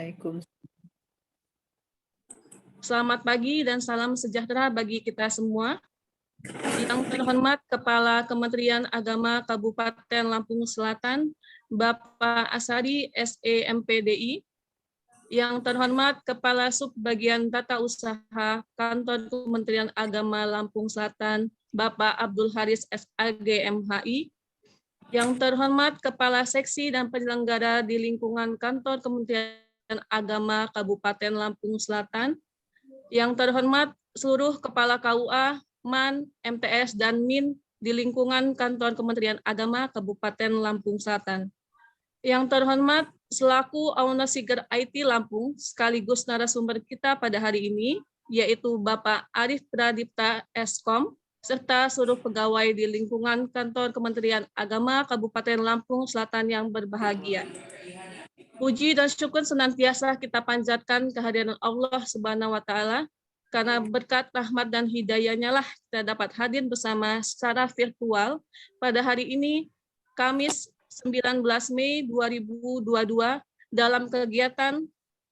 Waalaikumsalam. Selamat pagi dan salam sejahtera bagi kita semua. Yang terhormat Kepala Kementerian Agama Kabupaten Lampung Selatan, Bapak Asari SEMPDI. Yang terhormat Kepala Subbagian Tata Usaha Kantor Kementerian Agama Lampung Selatan, Bapak Abdul Haris SAG MHI. Yang terhormat Kepala Seksi dan Penyelenggara di lingkungan Kantor Kementerian Agama Kabupaten Lampung Selatan. Yang terhormat seluruh Kepala KUA, MAN, MTS, dan MIN di lingkungan Kantor Kementerian Agama Kabupaten Lampung Selatan. Yang terhormat selaku Owner Siger IT Lampung, sekaligus narasumber kita pada hari ini, yaitu Bapak Arif Pradipta Eskom, serta seluruh pegawai di lingkungan Kantor Kementerian Agama Kabupaten Lampung Selatan yang berbahagia. Puji dan syukur senantiasa kita panjatkan kehadiran Allah Subhanahu wa Ta'ala, karena berkat rahmat dan hidayahnya lah kita dapat hadir bersama secara virtual pada hari ini, Kamis 19 Mei 2022, dalam kegiatan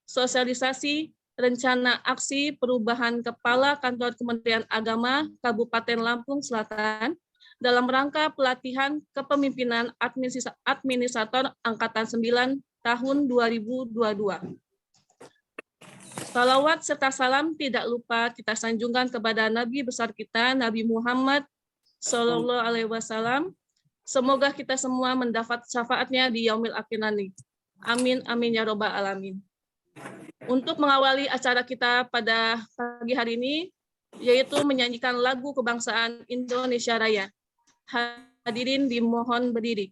sosialisasi rencana aksi perubahan Kepala Kantor Kementerian Agama Kabupaten Lampung Selatan dalam rangka pelatihan kepemimpinan administrator Angkatan 9 tahun 2022. Salawat serta salam tidak lupa kita sanjungkan kepada Nabi besar kita, Nabi Muhammad Sallallahu Alaihi Wasallam. Semoga kita semua mendapat syafaatnya di yaumil akhir nanti. Amin, amin ya robbal alamin. Untuk mengawali acara kita pada pagi hari ini, yaitu menyanyikan lagu kebangsaan Indonesia Raya. Hadirin dimohon berdiri.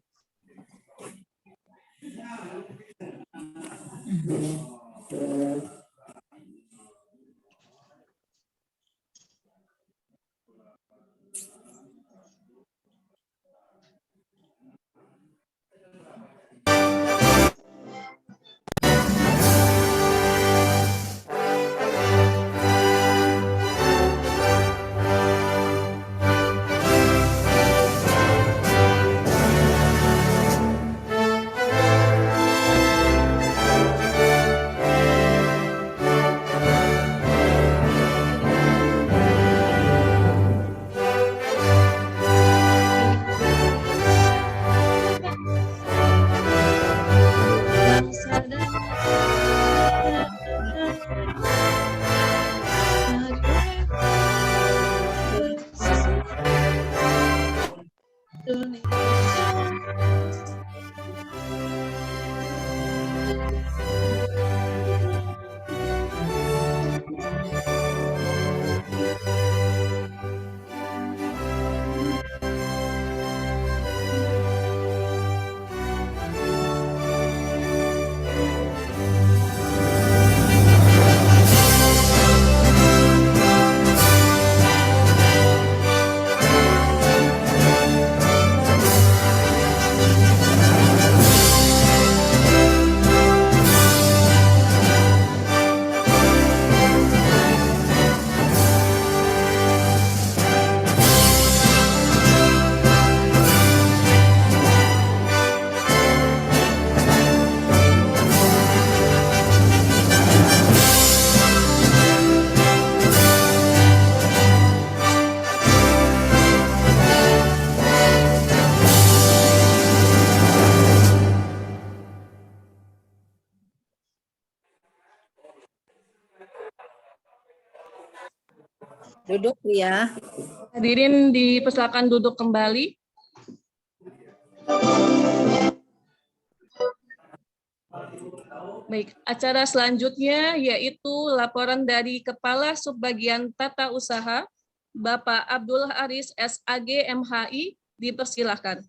Duduk ya. Hadirin dipersilakan duduk kembali. Baik, acara selanjutnya yaitu laporan dari Kepala Subbagian Tata Usaha, Bapak Abdul Haris SAG MHI, dipersilakan.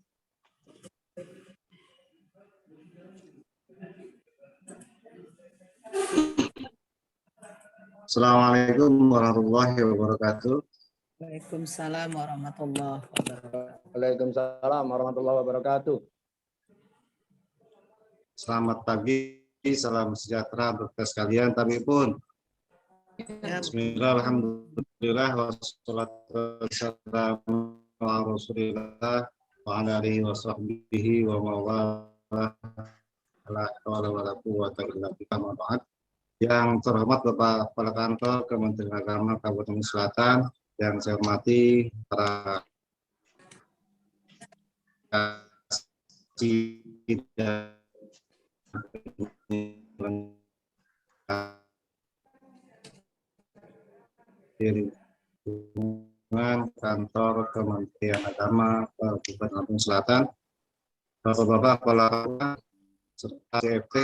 Assalamualaikum warahmatullahi wabarakatuh. Waalaikumsalam warahmatullahi wabarakatuh. Waalaikumsalam warahmatullahi wabarakatuh. Selamat pagi, salam sejahtera berkah sekalian. Kami pun. Bismillah, alhamdulillah, wassalatu wassalamu ala rasulillah wa ala alihi wa sahbihi wa mawalah. La haula wala quwwata illa billah. Ma ba'd. Yang terhormat Bapak Kepala Kantor Kementerian Agama Kabupaten Selatan, yang saya hormati para kasih dan lingkungan kantor Kementerian Agama Kabupaten Lampung Selatan, Bapak-bapak kepala serta CFT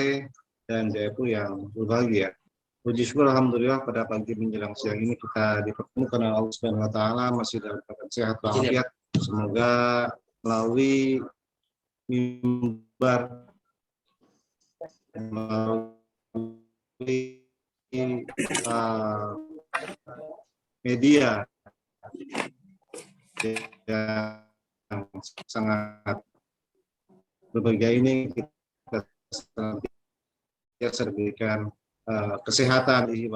dan JFU yang berbahagia. Puji syukur alhamdulillah pada pagi menjelang siang ini kita dipertemukan oleh Allah Subhanahu wa taala masih dalam keadaan sehat walafiat. Semoga melalui mimbar, melalui media yang sangat berbahagia ini, kita berikan kesehatan di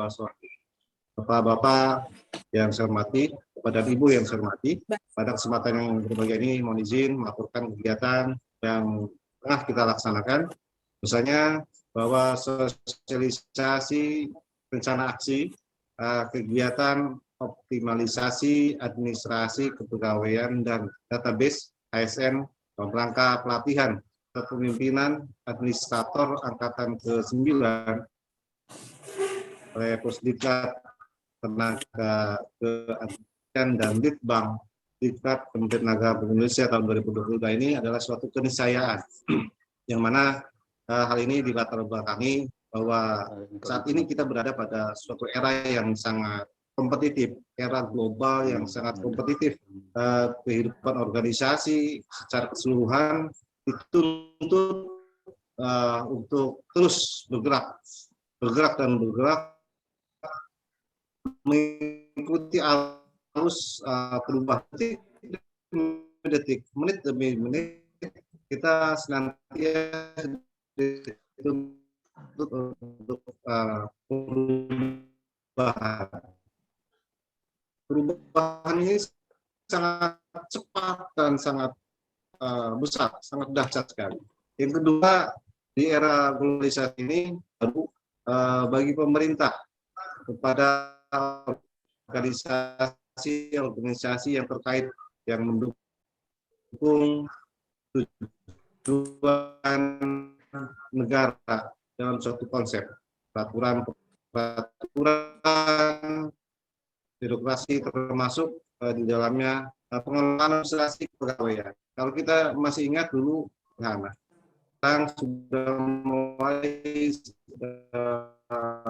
Bapak-bapak yang saya hormati, kepada Ibu yang saya hormati, pada kesempatan yang berbahagia ini mohon izin melaporkan kegiatan yang tengah kita laksanakan, misalnya bahwa sosialisasi rencana aksi kegiatan optimalisasi administrasi kepegawaian dan database ASN dalam rangka pelatihan kepemimpinan administrator angkatan ke-9 oleh Pusdiklat Tenaga Keadilan dan Litbang Diklat Kementerian Agama Indonesia tahun 2022 ini adalah suatu keniscayaan yang mana hal ini dilatar belakangi bahwa saat ini kita berada pada suatu era yang sangat kompetitif, era global yang sangat kompetitif. Kehidupan organisasi secara keseluruhan dituntut untuk terus bergerak mengikuti arus perubahan detik, menit demi menit, kita senantiasa dituntut untuk perubahan ini sangat cepat dan sangat besar, sangat dahsyat sekali. Yang kedua, di era globalisasi ini baru bagi pemerintah kepada organisasi yang terkait yang mendukung tujuan negara dalam suatu konsep peraturan birokrasi termasuk di dalamnya pengelolaan administrasi kepegawaian. Kalau kita masih ingat dulu, sekarang sudah mulai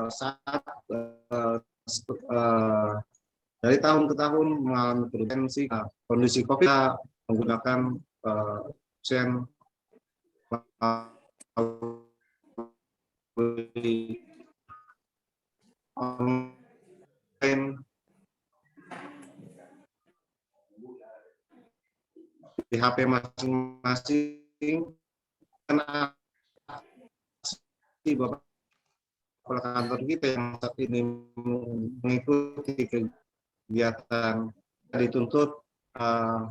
saat dari tahun ke tahun mengalami perubahan kondisi COVID, kita menggunakan sen online di HP masing-masing, karena Bapak Kepala Kantor kita yang saat ini mengikuti kegiatan dituntut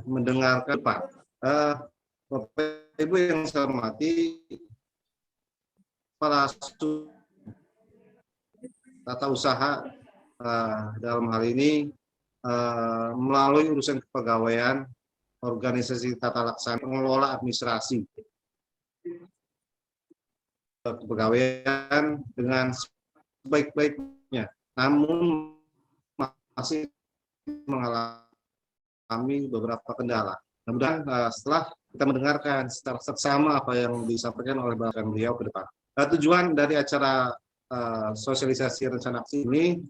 mendengarkan Pak. Bapak Ibu yang saya hormati, kepala tata usaha dalam hal ini melalui urusan kepegawaian, organisasi tata laksana, pengelola administrasi kepegawaian dengan sebaik-baiknya, namun masih mengalami beberapa kendala. Mudah-mudahan setelah kita mendengarkan secara seksama apa yang disampaikan oleh beliau ke depan. Tujuan dari acara sosialisasi rencana aksi ini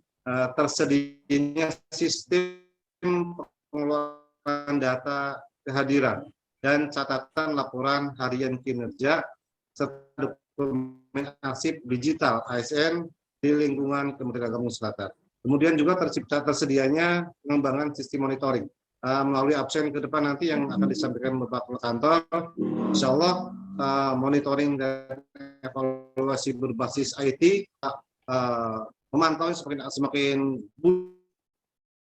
tersedianya sistem pengelolaan data kehadiran dan catatan laporan harian kinerja serta dokumen arsip digital ASN di lingkungan Kementerian Agama Selatan. Kemudian juga tersedianya pengembangan sistem monitoring melalui absen ke depan nanti yang akan disampaikan Bapak Kepala Kantor. Insya Allah monitoring dan evaluasi berbasis IT memantau semakin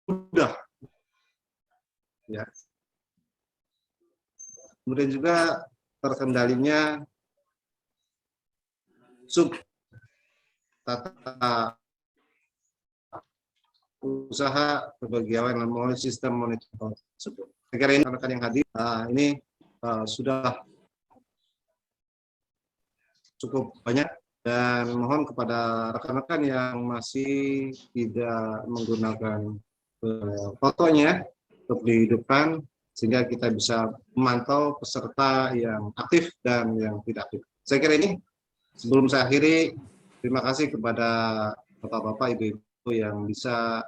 mudah. Ya. Kemudian juga terkendalinya sub tata usaha kepegawaian melalui sistem monitor tersebut. Saya kira ini rekan-rekan yang hadir ini sudah cukup banyak, dan mohon kepada rekan-rekan yang masih tidak menggunakan fotonya untuk dihidupkan sehingga kita bisa memantau peserta yang aktif dan yang tidak aktif. Saya kira ini sebelum saya akhiri, terima kasih kepada bapak-bapak, ibu-ibu yang bisa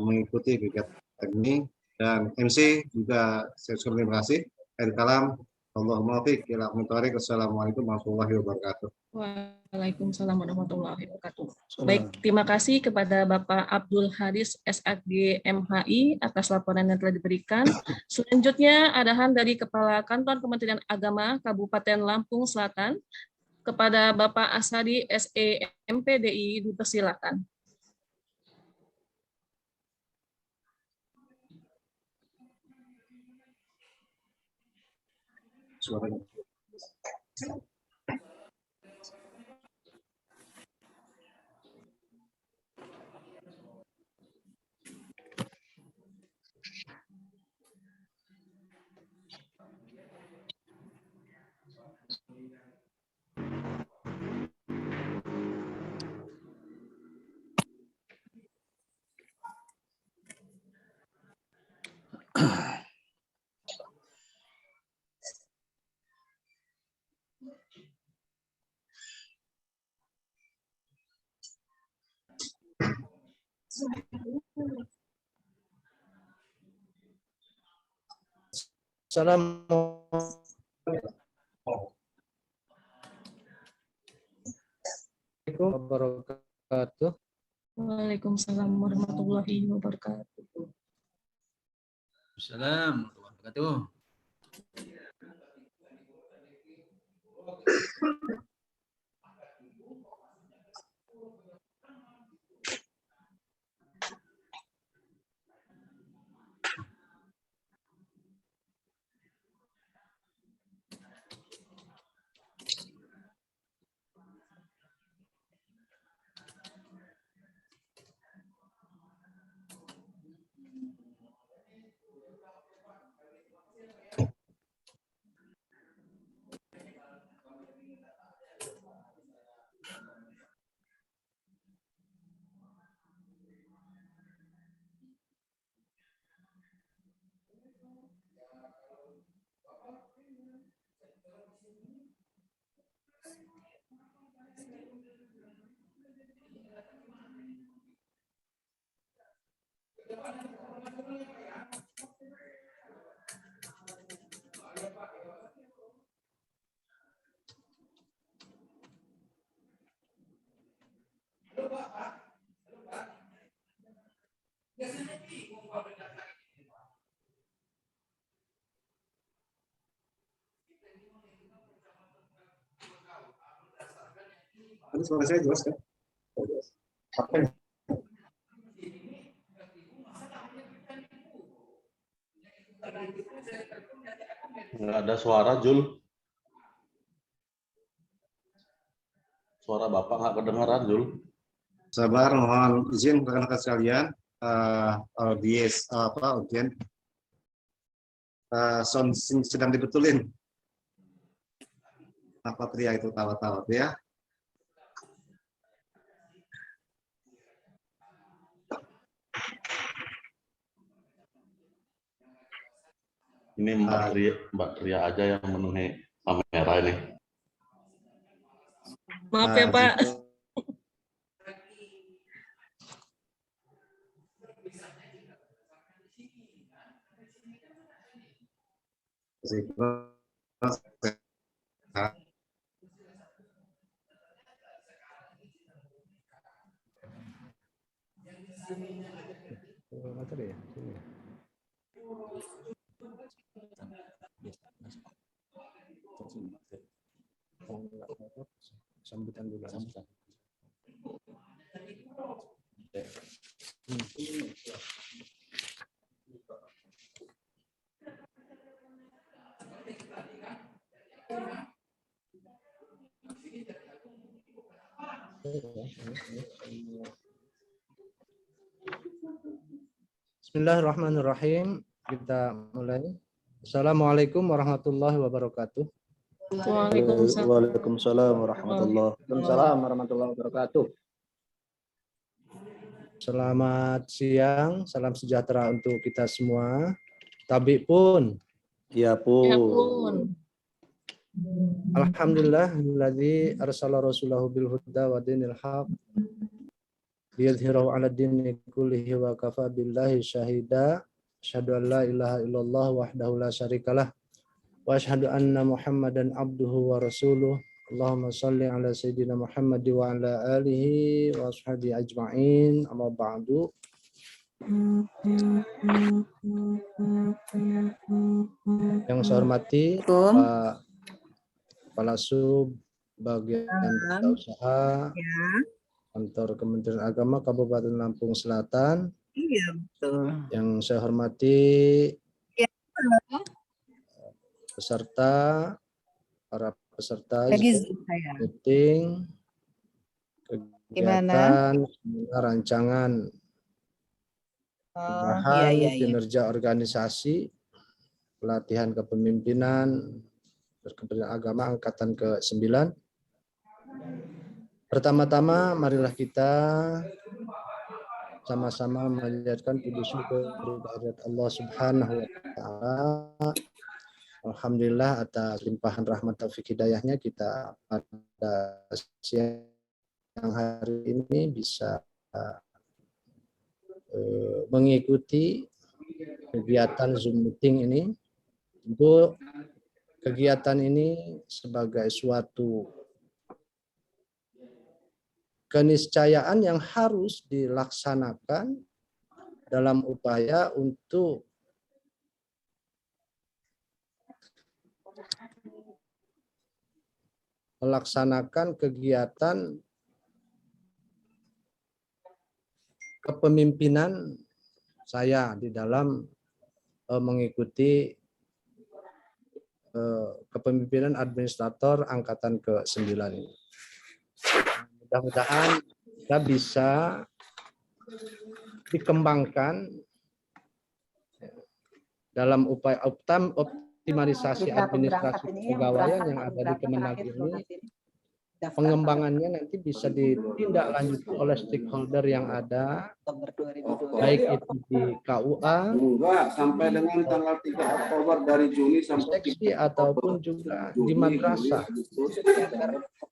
mengikuti kegiatan ini, dan MC juga saya ucapkan terima kasih. Akhir kalam, Allahumma fiq ila aqmitorik. Assalamualaikum warahmatullahi wabarakatuh. Waalaikumsalam warahmatullahi wabarakatuh. Baik, terima kasih kepada Bapak Abdul Haris SAG MHI atas laporan yang telah diberikan. Selanjutnya arahan dari Kepala Kantor Kementerian Agama Kabupaten Lampung Selatan kepada Bapak Asadi SE MPDI, dipersilakan. Suaranya. Assalamualaikum warahmatullahi wabarakatuh. Waalaikumsalam warahmatullahi wabarakatuh. Assalamualaikum warahmatullahi wabarakatuh. Ini suara saya jelas kan? Nggak ada suara, Jul. Suara Bapak nggak kedengaran, Jul. Sabar, mohon izin rekan-rekan sekalian. Audien sound sedang dibetulin. Apa pria itu tawa-tawa ya? Ini Mbak Ria aja yang memenuhi kamera ini. Maaf ya Pak. Sambutan dulu. Bismillahirrahmanirrahim. Kita mulai. Assalamualaikum warahmatullahi wabarakatuh. Waalaikumsalam. Waalaikumsalam warahmatullahi wabarakatuh. Selamat siang, salam sejahtera untuk kita semua. Tabi pun. Ya Ya pun. pun. Alhamdulillah, alladzi arsala rasulahu bil huda wa dinil haq liyudhhirahu 'ala dini kullihi wa kafa billahi syahida. Asyhadu an la ilaha illallah wahdahu la syarikalah wa asyhadu anna Muhammadan abduhu wa rasuluh. Allahumma shalli ala sayyidina Muhammad wa ala alihi wa ashabihi ajma'in. Amma ba'du. Yang saya hormati Pak Kepala Sub Bagian Tata Usaha Kantor Kementerian Agama Kabupaten Lampung Selatan. Iya, betul. Yang saya hormati peserta, para peserta meeting, kegiatan, rancangan bahan kinerja organisasi, pelatihan kepemimpinan Kementerian Agama Angkatan ke-9. Pertama-tama marilah kita sama-sama menjadikan puji syukur kehadirat Allah Subhanahu wa taala. Alhamdulillah atas limpahan rahmat taufik hidayahnya kita pada siang hari ini bisa mengikuti kegiatan Zoom meeting ini. Tentu kegiatan ini sebagai suatu keniscayaan yang harus dilaksanakan dalam upaya untuk melaksanakan kegiatan kepemimpinan saya di dalam mengikuti kepemimpinan administrator angkatan ke-9 ini. Mudah-mudahan kita bisa dikembangkan dalam upaya optimalisasi administrasi kepegawaian yang ada di Kemenag ini. Pengembangannya nanti bisa ditindaklanjuti oleh stakeholder yang ada, baik itu di KUA, sampai dengan tanggal 3 Oktober dari Juni sampai seksi ataupun juga di madrasah.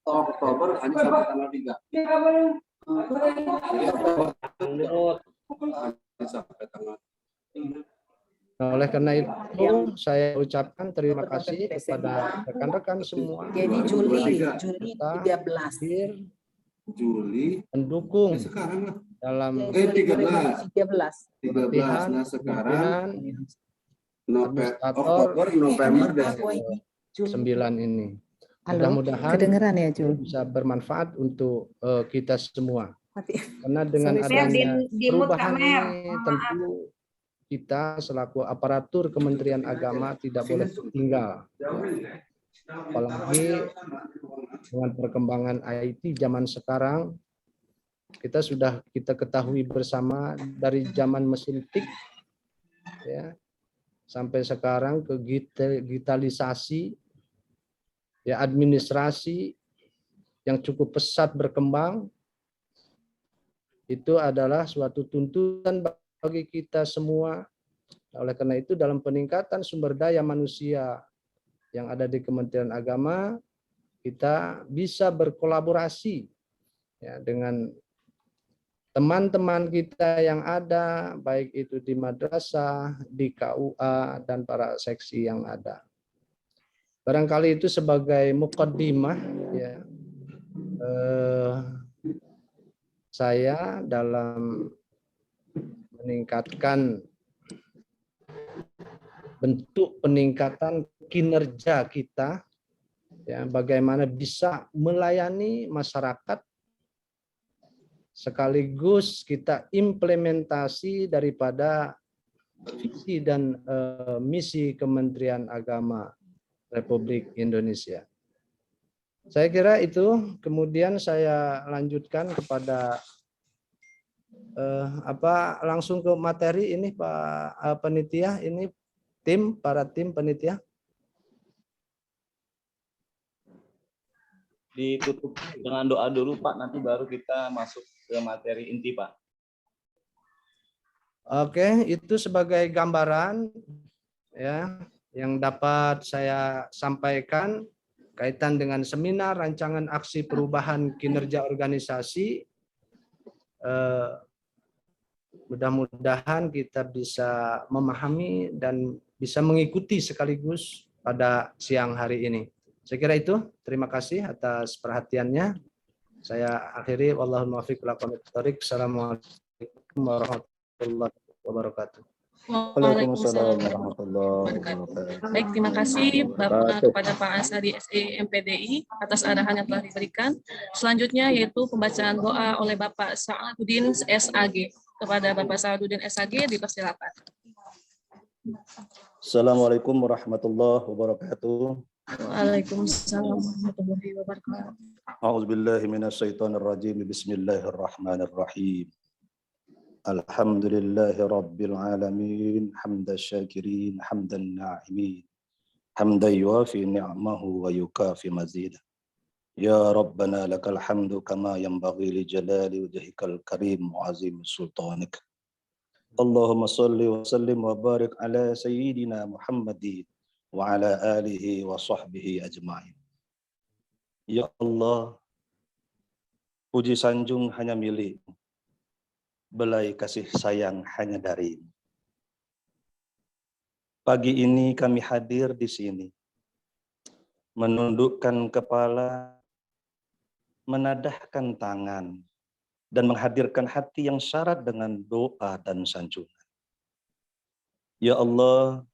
Oktober hanya sampai tanggal 3. Sampai tanggal. Nah, oleh karena itu saya ucapkan terima kasih kepada rekan-rekan semua. Jadi Juli 13. Juli Mendukung sekarang lah. dalam 13. pelatihan Nah sekarang administrator Oktober, November dan 9 ini. Halo, Mudah-mudahan kedengeran ya, Jul? bisa bermanfaat untuk kita semua. Karena dengan Sorry, adanya perubahan ini tentu kita selaku aparatur Kementerian Agama tidak boleh tinggal. Apalagi dengan perkembangan IT zaman sekarang, kita ketahui bersama dari zaman mesin tik ya sampai sekarang ke digitalisasi ya, administrasi yang cukup pesat berkembang, itu adalah suatu tuntutan bagi kita semua. Oleh karena itu dalam peningkatan sumber daya manusia yang ada di Kementerian Agama, kita bisa berkolaborasi ya, dengan teman-teman kita yang ada, baik itu di madrasah, di KUA, dan para seksi yang ada. Barangkali itu sebagai muqaddimah ya, saya dalam meningkatkan bentuk peningkatan kinerja kita ya, bagaimana bisa melayani masyarakat sekaligus kita implementasi daripada visi dan misi Kementerian Agama Republik Indonesia. Saya kira itu. Kemudian saya lanjutkan kepada langsung ke materi ini Pak Panitia, ini para tim panitia. Ditutup dengan doa dulu Pak, nanti baru kita masuk ke materi inti Pak. Oke, itu sebagai gambaran ya yang dapat saya sampaikan kaitan dengan seminar rancangan aksi perubahan kinerja organisasi. Mudah-mudahan kita bisa memahami dan bisa mengikuti sekaligus pada siang hari ini. Saya kira itu. Terima kasih atas perhatiannya. Saya akhiri. Wallahul muwaffiq ila aqwamit thoriq. Assalamualaikum warahmatullahi wabarakatuh. Waalaikumsalam warahmatullahi wabarakatuh. Baik, terima kasih kepada Pak Asadi SE MPDI atas arahan yang telah diberikan. Selanjutnya yaitu pembacaan doa oleh Bapak Sa'aduddin SAG. Kepada Bapak Sa'aduddin SAG dipersilakan. Assalamualaikum warahmatullahi wabarakatuh. Waalaikumsalam warahmatullahi wabarakatuh. A'udzubillahi minasyaitonirrajim. Bismillahirrahmanirrahim. Alhamdulillahi rabbil alamin, hamdas syakirin, hamdan na'imin, hamdan yuafi ni'mahu wa yukafi mazidah. Ya Rabbana lakal hamdu kama yanbaghi li jalali wajhikal karim wa azim sultanik. Allahumma salli wa sallim wa barik ala sayyidina Muhammadin wa ala alihi wa sahbihi ajma'in. Ya Allah, puji sanjung hanya milik-Mu, belai kasih sayang hanya dari-Mu. Pagi ini kami hadir di sini, menundukkan kepala, menadahkan tangan, dan menghadirkan hati yang syarat dengan doa dan sanjungan. Ya Allah,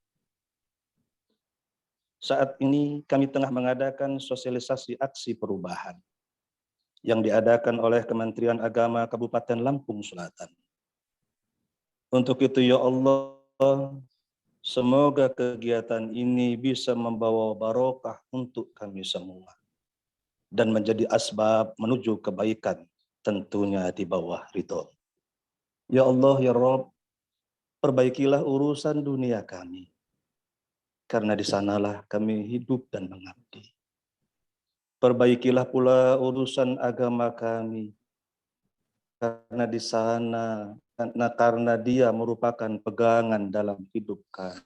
saat ini kami tengah mengadakan sosialisasi aksi perubahan yang diadakan oleh Kementerian Agama Kabupaten Lampung Selatan. Untuk itu ya Allah, semoga kegiatan ini bisa membawa barokah untuk kami semua dan menjadi asbab menuju kebaikan, tentunya di bawah ridho. Ya Allah, ya Rabb, perbaikilah urusan dunia kami, karena di sanalah kami hidup dan mengabdi. Perbaikilah pula urusan agama kami, karena di sana, karena dia merupakan pegangan dalam hidup kami.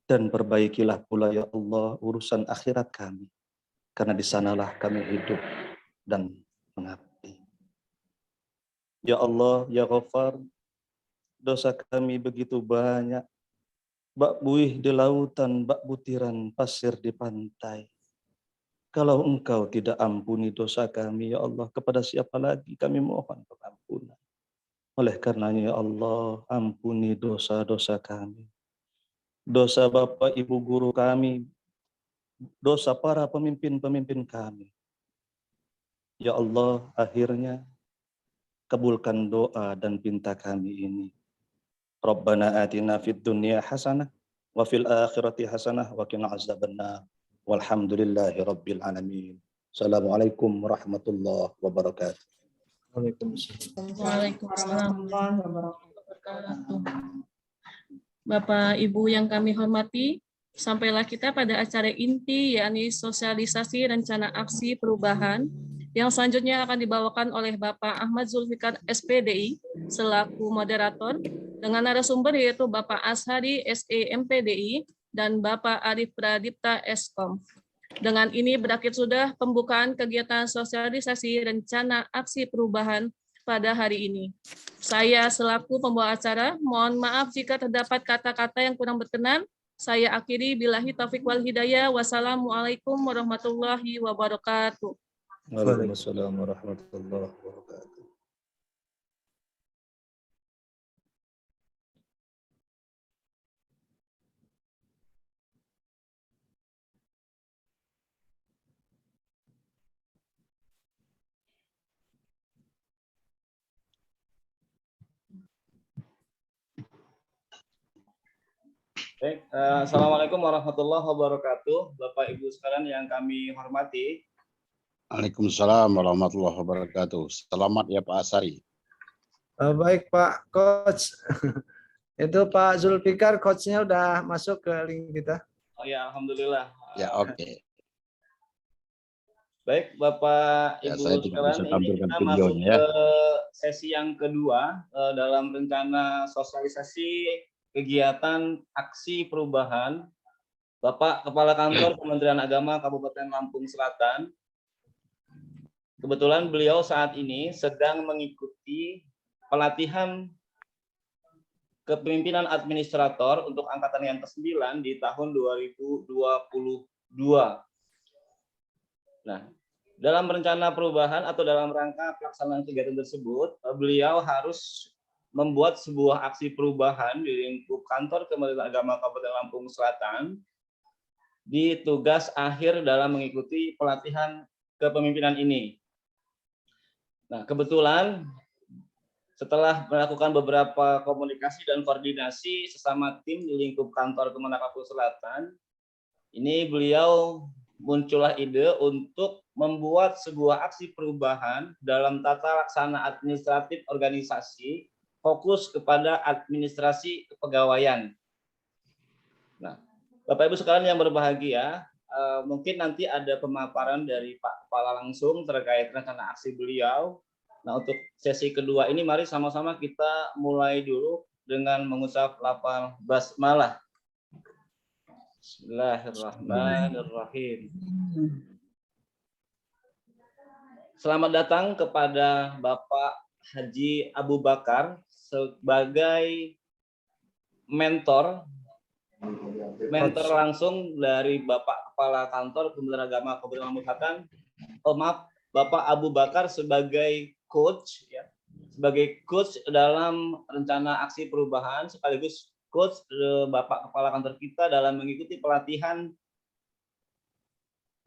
Dan perbaikilah pula ya Allah urusan akhirat kami, karena di sanalah kami hidup dan mengabdi. Ya Allah, ya Ghaffar, dosa kami begitu banyak, bak buih di lautan, bak butiran pasir di pantai. Kalau Engkau tidak ampuni dosa kami, ya Allah, kepada siapa lagi kami mohon pengampunan. Oleh karenanya, ya Allah, ampuni dosa-dosa kami. Dosa Bapak Ibu guru kami, dosa para pemimpin-pemimpin kami. Ya Allah, akhirnya kabulkan doa dan pinta kami ini. Rabbana atina fid dunya hasanah wa fil akhirati hasanah wa qina azabannar. Walhamdulillahi rabbil alamin. Assalamualaikum warahmatullahi wabarakatuh. Waalaikumsalam warahmatullahi wabarakatuh. Bapak Ibu yang kami hormati, sampailah kita pada acara inti, yakni sosialisasi rencana aksi perubahan yang selanjutnya akan dibawakan oleh Bapak Ahmad Zulfikar SPDI selaku moderator dengan narasumber yaitu Bapak Ashari SE MPDI dan Bapak Arif Pradipta Eskom. Dengan ini berakhir sudah pembukaan kegiatan sosialisasi rencana aksi perubahan pada hari ini. Saya selaku pembawa acara, mohon maaf jika terdapat kata-kata yang kurang berkenan. Saya akhiri billahi taufiq wal hidayah. Wassalamualaikum warahmatullahi wabarakatuh. Waalaikumsalam warahmatullahi wabarakatuh. Baik, Assalamualaikum warahmatullahi wabarakatuh, Bapak Ibu sekalian yang kami hormati. Waalaikumsalam warahmatullahi wabarakatuh. Selamat ya Pak Asari. Baik Pak Coach. Itu Pak Zulfikar, coachnya udah masuk ke link kita. Oh ya, alhamdulillah. Ya oke. Baik, Bapak Ya, Ibu saya tidak bisa sekalian, ini tampilkan kita masuk videonya ya. ke sesi yang kedua dalam rencana sosialisasi kegiatan aksi perubahan Bapak Kepala Kantor Kementerian Agama Kabupaten Lampung Selatan. Kebetulan beliau saat ini sedang mengikuti pelatihan kepemimpinan administrator untuk angkatan yang ke-9 di tahun 2022. Nah, dalam rencana perubahan atau dalam rangka pelaksanaan kegiatan tersebut, beliau harus membuat sebuah aksi perubahan di lingkup kantor Kementerian Agama Kabupaten Lampung Selatan di tugas akhir dalam mengikuti pelatihan kepemimpinan ini. Nah, kebetulan setelah melakukan beberapa komunikasi dan koordinasi sesama tim di lingkup kantor Kementerian Lampung Selatan, ini beliau muncullah ide untuk membuat sebuah aksi perubahan dalam tata laksana administratif organisasi fokus kepada administrasi kepegawaian. Nah, Bapak Ibu sekalian yang berbahagia, mungkin nanti ada pemaparan dari Pak Kepala langsung terkait rencana aksi beliau. Nah, untuk sesi kedua ini mari sama-sama kita mulai dulu dengan mengucap lafal basmalah. Bismillahirrahmanirrahim. Selamat datang kepada Bapak Haji Abu Bakar sebagai mentor langsung dari Bapak Kepala Kantor Kementerian Agama Kabupaten Lampung Selatan. Maaf, Bapak Abu Bakar sebagai coach, ya, sebagai coach dalam rencana aksi perubahan sekaligus coach Bapak Kepala Kantor kita dalam mengikuti pelatihan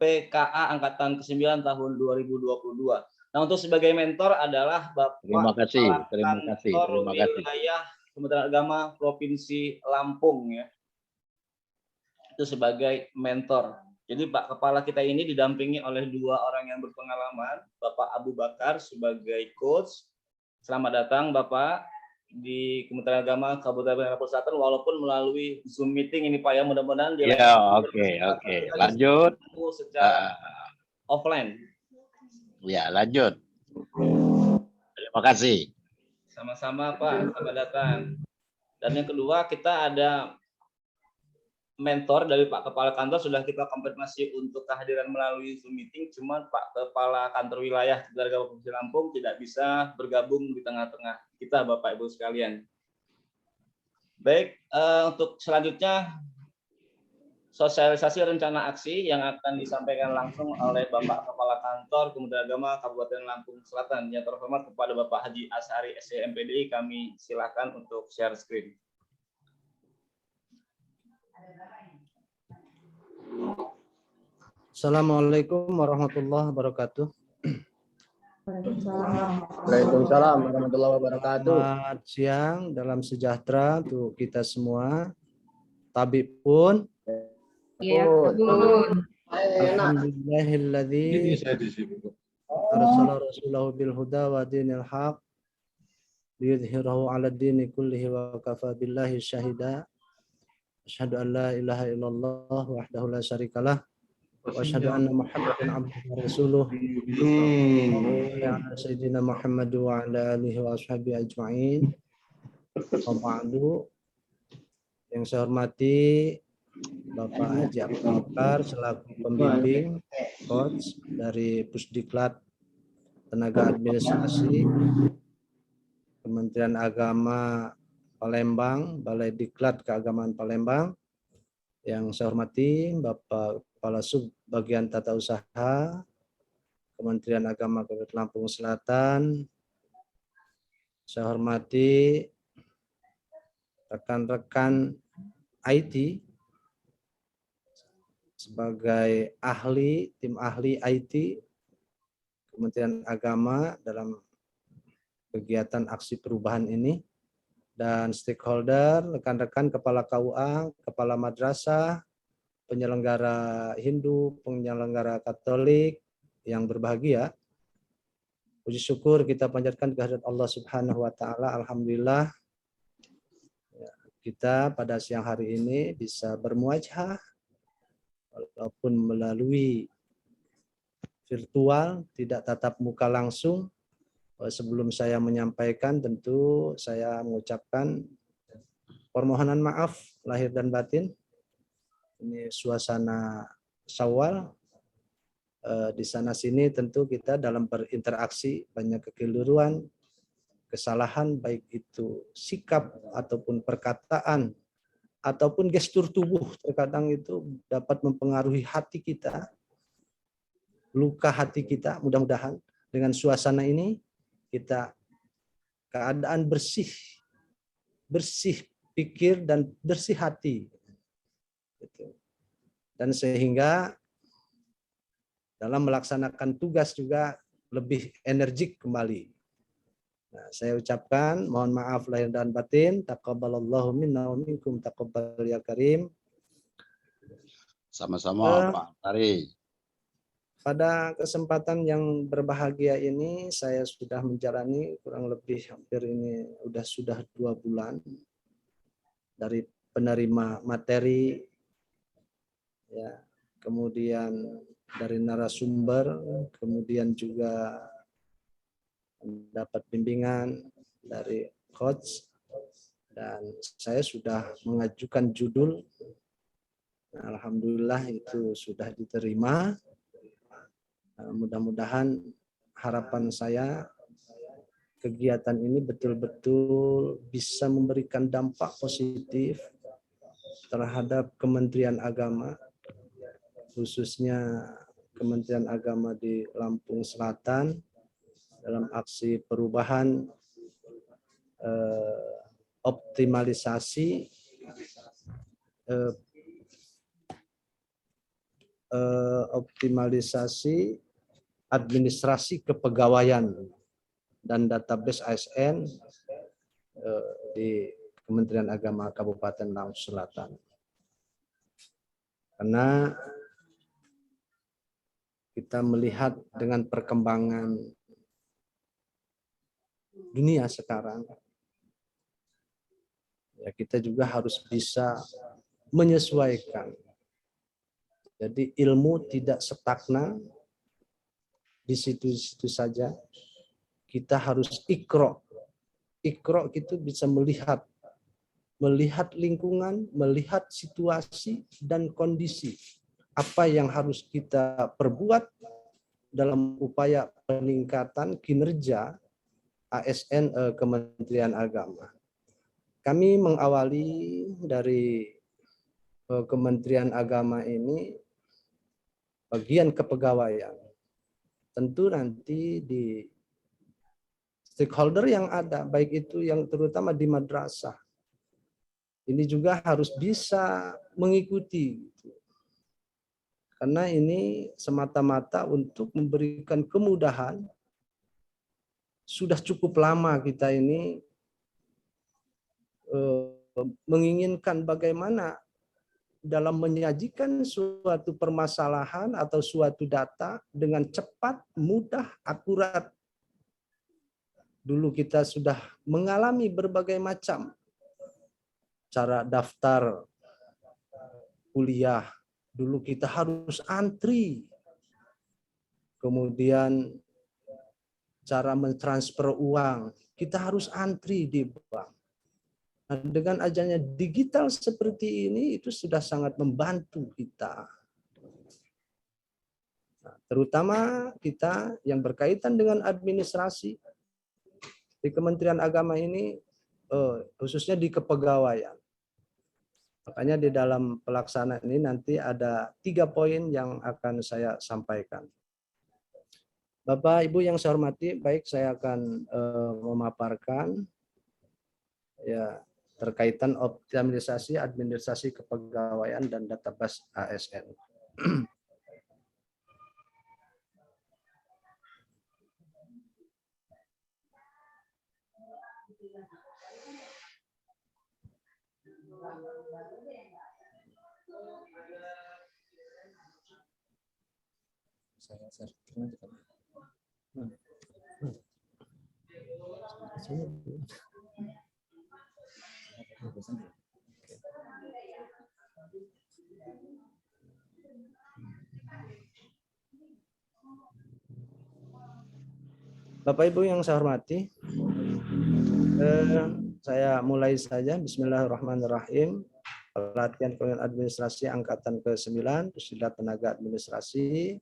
PKA Angkatan ke-9 tahun 2022. Nah, untuk sebagai mentor adalah Bapak Terima kasih. Kantor Wilayah Kementerian Agama Provinsi Lampung, ya. Itu sebagai mentor. Jadi Pak Kepala kita ini didampingi oleh dua orang yang berpengalaman, Bapak Abu Bakar sebagai coach. Selamat datang Bapak di Kementerian Agama Kabupaten Lampung Selatan walaupun melalui Zoom meeting ini Pak ya, mudah-mudahan Ya oke. Lanjut. Secara offline. Ya lanjut. Terima kasih. Sama-sama Pak, selamat datang. Dan yang kedua kita ada mentor dari Pak Kepala Kantor, sudah kita konfirmasi untuk kehadiran melalui Zoom meeting, cuma Pak Kepala Kantor Wilayah Kementerian Agama Provinsi Lampung tidak bisa bergabung di tengah-tengah kita, Bapak Ibu sekalian. Baik, untuk selanjutnya sosialisasi rencana aksi yang akan disampaikan langsung oleh Bapak Kepala Kantor Kementerian Agama Kabupaten Lampung Selatan. Yang terhormat kepada Bapak Haji Ashari SE MPDI, kami silakan untuk share screen. Assalamualaikum warahmatullahi wabarakatuh. Waalaikumsalam warahmatullahi wabarakatuh. Selamat siang, dalam sejahtera untuk kita semua. Tabib pun. Iya, pun. Alhamdulillahilladzi arsala rasulahu bil huda wa dinil haq liyudhhirahu 'ala dini kullihi wa kafa billahi syahida. Asyhadu an la ilaha illallah wahdahu la syarikalah wa asyhadu anna Muhammadan abduhu wa rasuluh. Ya Sayyidina Muhammad wa ala alihi wa ashabihi ajma'in. Wa ba'du. Yang saya hormati Bapak Haji Abu Bakar selaku pembimbing coach dari Pusdiklat Tenaga Administrasi Kementerian Agama Palembang, Balai Diklat Keagamaan Palembang. Yang saya hormati Bapak Kepala Sub Bagian Tata Usaha Kementerian Agama Kabupaten Lampung Selatan. Saya hormati rekan-rekan IT sebagai tim ahli IT Kementerian Agama dalam kegiatan aksi perubahan ini. dan stakeholder, rekan-rekan kepala KUA, kepala madrasah, penyelenggara Hindu, penyelenggara Katolik yang berbahagia. Puji syukur kita panjatkan kehadirat Allah Subhanahu wa taala. Alhamdulillah kita pada siang hari ini bisa bermuajah walaupun melalui virtual, tidak tatap muka langsung. Sebelum saya menyampaikan, tentu saya mengucapkan permohonan maaf lahir dan batin. Ini suasana Syawal. Di sana sini tentu kita dalam berinteraksi banyak kekeliruan, kesalahan, baik itu sikap ataupun perkataan ataupun gestur tubuh, terkadang itu dapat mempengaruhi hati kita, luka hati kita. Mudah-mudahan dengan suasana ini kita keadaan bersih pikir dan bersih hati, dan sehingga dalam melaksanakan tugas juga lebih energik kembali. Nah, saya ucapkan mohon maaf lahir dan batin. Taqabbalallahu minna wa minkum taqabbal ya karim. Sama-sama Pak Tari. Pada kesempatan yang berbahagia ini saya sudah menjalani kurang lebih hampir ini sudah 2 bulan dari penerima materi, ya, kemudian dari narasumber, kemudian juga dapat bimbingan dari coach, dan saya sudah mengajukan judul. Alhamdulillah itu sudah diterima. Mudah-mudahan harapan saya kegiatan ini betul-betul bisa memberikan dampak positif terhadap Kementerian Agama, khususnya Kementerian Agama di Lampung Selatan dalam aksi perubahan, optimalisasi administrasi kepegawaian dan database ASN di Kementerian Agama Kabupaten Lampung Selatan. Karena kita melihat dengan perkembangan dunia sekarang, ya kita juga harus bisa menyesuaikan. Jadi ilmu tidak stagnan di situ-situ saja. Kita harus ikro. Ikro itu bisa melihat lingkungan, melihat situasi dan kondisi. Apa yang harus kita perbuat dalam upaya peningkatan kinerja ASN Kementerian Agama. Kami mengawali dari Kementerian Agama ini bagian kepegawaian. Tentu nanti di stakeholder yang ada, baik itu yang terutama di madrasah, ini juga harus bisa mengikuti. Karena ini semata-mata untuk memberikan kemudahan. Sudah cukup lama kita ini menginginkan bagaimana dalam menyajikan suatu permasalahan atau suatu data dengan cepat, mudah, akurat. Dulu kita sudah mengalami berbagai macam cara daftar kuliah. Dulu kita harus antri. Kemudian cara mentransfer uang, kita harus antri di bank. Nah, dengan adanya digital seperti ini, itu sudah sangat membantu kita. Nah, terutama kita yang berkaitan dengan administrasi di Kementerian Agama ini, khususnya di kepegawaian. Makanya di dalam pelaksanaan ini nanti ada 3 poin yang akan saya sampaikan. Bapak, Ibu yang saya hormati, baik saya akan memaparkan ya terkaitan optimalisasi administrasi kepegawaian dan database ASN. Bapak Ibu yang saya hormati, saya mulai saja. Bismillahirrahmanirrahim. Pelatihan Kepegawaian Administrasi Angkatan ke-9, Pusilat Tenaga Administrasi,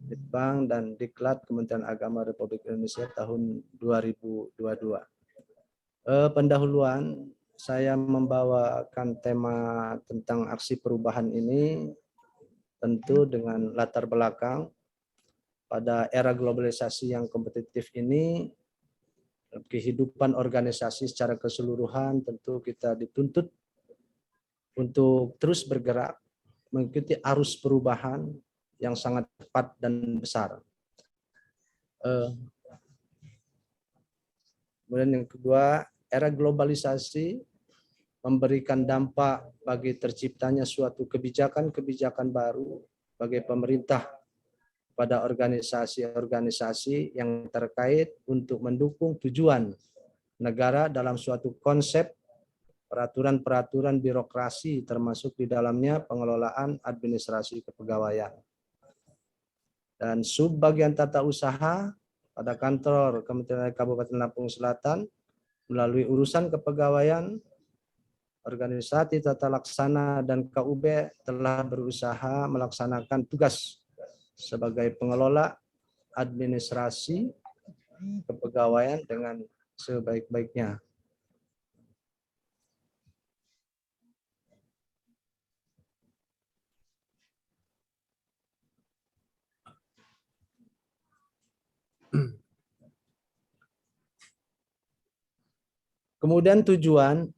Litbang dan Diklat Kementerian Agama Republik Indonesia tahun 2022. Pendahuluan, saya membawakan tema tentang aksi perubahan ini tentu dengan latar belakang pada era globalisasi yang kompetitif ini, kehidupan organisasi secara keseluruhan tentu kita dituntut untuk terus bergerak mengikuti arus perubahan yang sangat cepat dan besar. Kemudian yang kedua, era globalisasi memberikan dampak bagi terciptanya suatu kebijakan-kebijakan baru bagi pemerintah pada organisasi-organisasi yang terkait untuk mendukung tujuan negara dalam suatu konsep peraturan-peraturan birokrasi termasuk di dalamnya pengelolaan administrasi kepegawaian. Dan subbagian tata usaha pada kantor Kementerian Kabupaten Lampung Selatan melalui urusan kepegawaian, organisasi tata laksana dan KUB telah berusaha melaksanakan tugas sebagai pengelola administrasi kepegawaian dengan sebaik-baiknya. Kemudian tujuan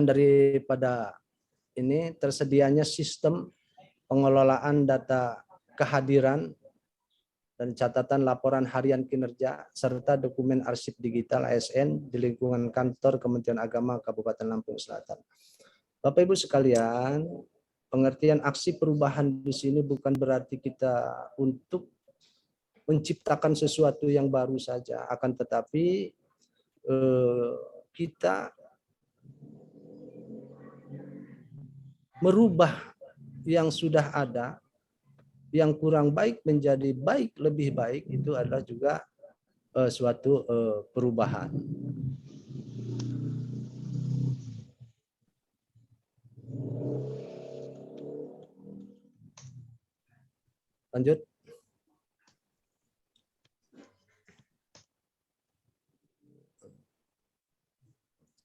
daripada ini tersedianya sistem pengelolaan data kehadiran dan catatan laporan harian kinerja serta dokumen arsip digital ASN di lingkungan kantor Kementerian Agama Kabupaten Lampung Selatan. Bapak Ibu sekalian, pengertian aksi perubahan di sini bukan berarti kita untuk menciptakan sesuatu yang baru saja, akan tetapi kita merubah yang sudah ada, yang kurang baik menjadi baik, lebih baik, itu adalah juga suatu perubahan. Lanjut.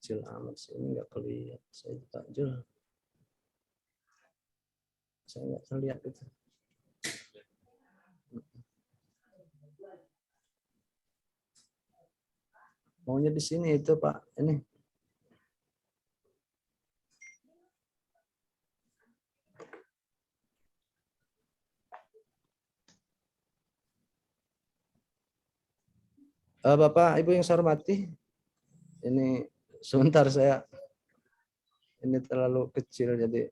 Kecil amat sih, ini nggak kelihatan. Saya takjil. Saya nggak terlihat itu. Maunya di sini itu Pak, ini. Bapak, Ibu yang saya hormati, ini sebentar saya, ini terlalu kecil jadi.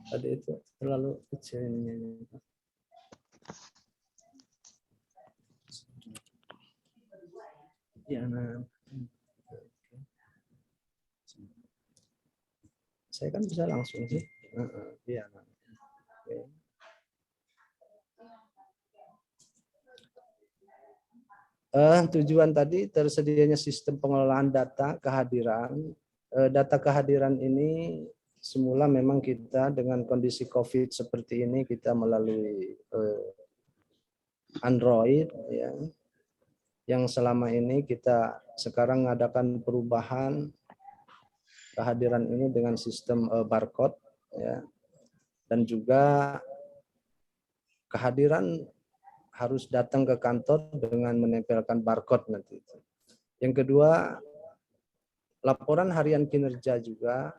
Tadi itu terlalu kecil ini. Ya, nah. Saya kan bisa langsung sih. Iya, nah. Tujuan tadi tersedianya sistem pengelolaan data kehadiran. Data kehadiran ini semula memang kita dengan kondisi COVID seperti ini kita melalui Android ya. Yang selama ini kita sekarang mengadakan perubahan kehadiran ini dengan sistem barcode ya. Dan juga kehadiran harus datang ke kantor dengan menempelkan barcode nanti. Yang kedua, laporan harian kinerja juga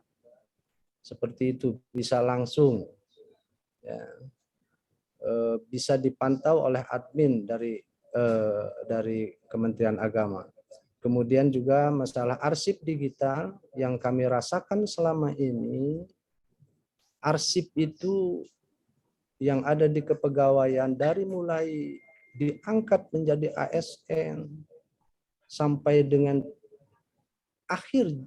seperti itu bisa langsung, ya, bisa dipantau oleh admin dari Kementerian Agama. Kemudian juga masalah arsip digital yang kami rasakan selama ini, arsip itu yang ada di kepegawaian dari mulai diangkat menjadi ASN sampai dengan akhir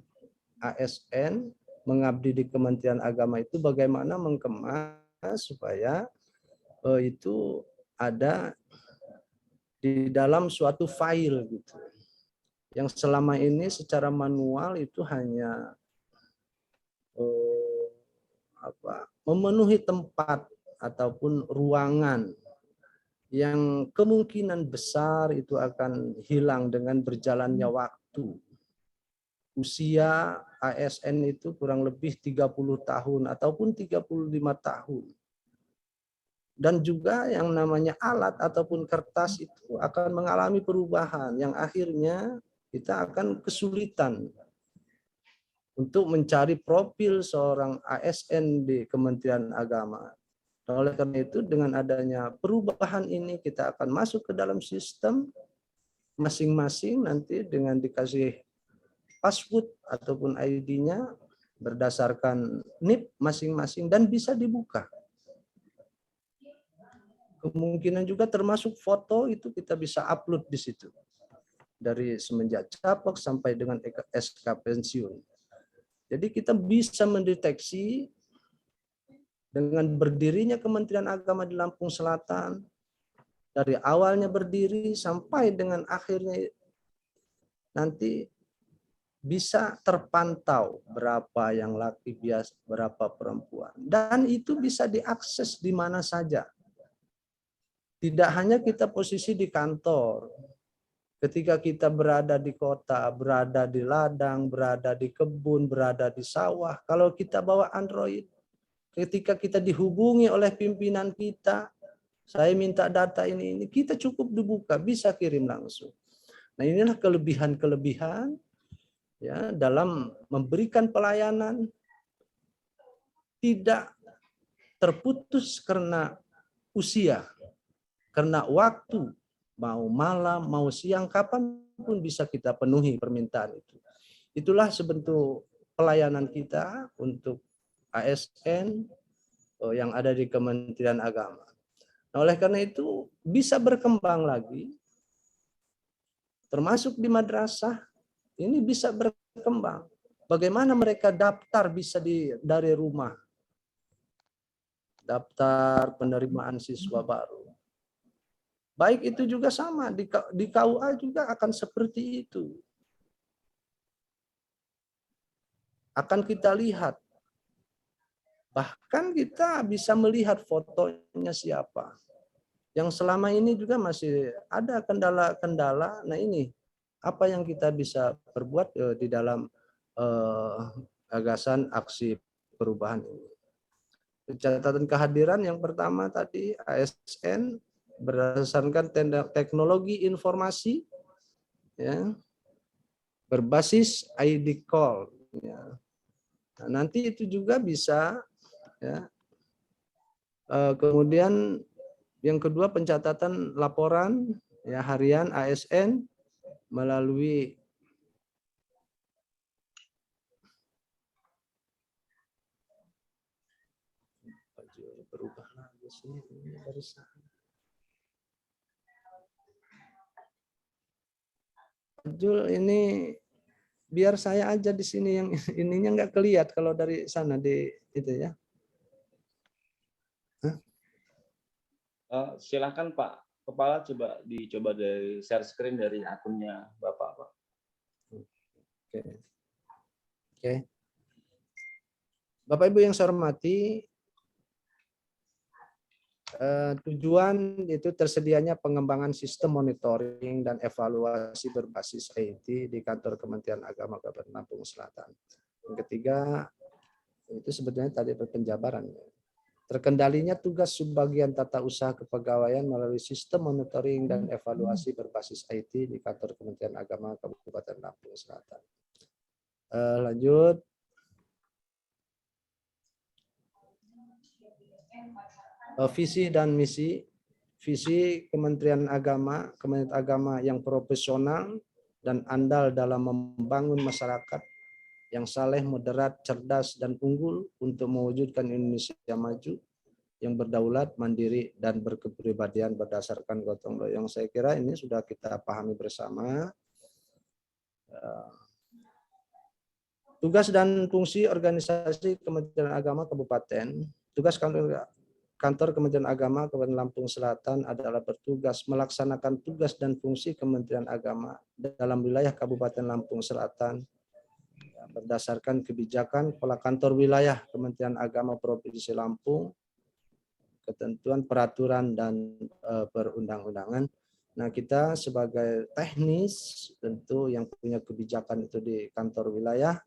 ASN mengabdi di Kementerian Agama itu bagaimana mengemas supaya itu ada di dalam suatu file gitu. Yang selama ini secara manual itu hanya memenuhi tempat ataupun ruangan yang kemungkinan besar itu akan hilang dengan berjalannya waktu. Usia ASN itu kurang lebih 30 tahun ataupun 35 tahun. Dan juga yang namanya alat ataupun kertas itu akan mengalami perubahan yang akhirnya kita akan kesulitan untuk mencari profil seorang ASN di Kementerian Agama. Oleh karena itu, dengan adanya perubahan ini, kita akan masuk ke dalam sistem masing-masing nanti dengan dikasih password ataupun ID-nya berdasarkan NIP masing-masing dan bisa dibuka. Kemungkinan juga termasuk foto itu kita bisa upload di situ. Dari semenjak capek sampai dengan SK pensiun. Jadi kita bisa mendeteksi dengan berdirinya Kementerian Agama di Lampung Selatan, dari awalnya berdiri sampai dengan akhirnya nanti bisa terpantau berapa yang laki biasa, berapa perempuan. Dan itu bisa diakses di mana saja. Tidak hanya kita posisi di kantor, ketika kita berada di kota, berada di ladang, berada di kebun, berada di sawah, kalau kita bawa Android, ketika kita dihubungi oleh pimpinan kita, saya minta data ini, kita cukup dibuka, bisa kirim langsung. Nah, inilah kelebihan-kelebihan ya dalam memberikan pelayanan tidak terputus karena usia, karena waktu. Mau malam, mau siang, kapanpun bisa kita penuhi permintaan itu. Itulah sebentuk pelayanan kita untuk ASN yang ada di Kementerian Agama. Nah, oleh karena itu bisa berkembang lagi, termasuk di madrasah, ini bisa berkembang. Bagaimana mereka daftar bisa dari rumah. Daftar penerimaan siswa baru. Baik itu juga sama, di KUA juga akan seperti itu. Akan kita lihat. Bahkan kita bisa melihat fotonya siapa. Yang selama ini juga masih ada kendala-kendala. Nah ini, apa yang kita bisa perbuat di dalam gagasan aksi perubahan ini. Catatan kehadiran yang pertama tadi, ASN, berdasarkan teknologi informasi ya, berbasis ID call ya. Nah, nanti itu juga bisa ya. Kemudian yang kedua pencatatan laporan ya harian ASN melalui berubah lagi sini dari sana. Jul, ini biar saya aja di sini yang ininya nggak kelihatan kalau dari sana di itu ya. Silakan Pak Kepala dicoba dari share screen dari akunnya Bapak, Pak. Oke. Bapak Ibu yang saya hormati, tujuan itu tersedianya pengembangan sistem monitoring dan evaluasi berbasis IT di kantor Kementerian Agama Kabupaten Lampung Selatan. Yang ketiga itu sebetulnya tadi penjabaran. terkendalinya tugas subbagian tata usaha kepegawaian melalui sistem monitoring dan evaluasi berbasis IT di kantor Kementerian Agama Kabupaten Lampung Selatan. Lanjut. Visi dan misi. Visi Kementerian Agama yang profesional dan andal dalam membangun masyarakat yang saleh, moderat, cerdas, dan unggul untuk mewujudkan Indonesia maju yang berdaulat, mandiri, dan berkepribadian berdasarkan gotong royong. Saya kira ini sudah kita pahami bersama. Tugas dan fungsi organisasi Kementerian Agama Kabupaten. Tugas Kantor Kementerian Agama Kabupaten Lampung Selatan adalah bertugas melaksanakan tugas dan fungsi Kementerian Agama dalam wilayah Kabupaten Lampung Selatan berdasarkan kebijakan Kepala Kantor Wilayah Kementerian Agama Provinsi Lampung, ketentuan peraturan dan perundang-undangan. Nah, kita sebagai teknis tentu yang punya kebijakan itu di kantor wilayah,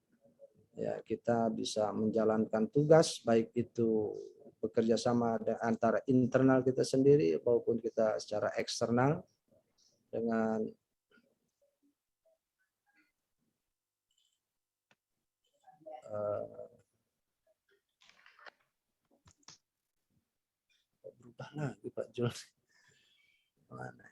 ya kita bisa menjalankan tugas baik itu bekerja sama antara internal kita sendiri maupun kita secara eksternal dengan berubah lagi Pak Jul. Mana?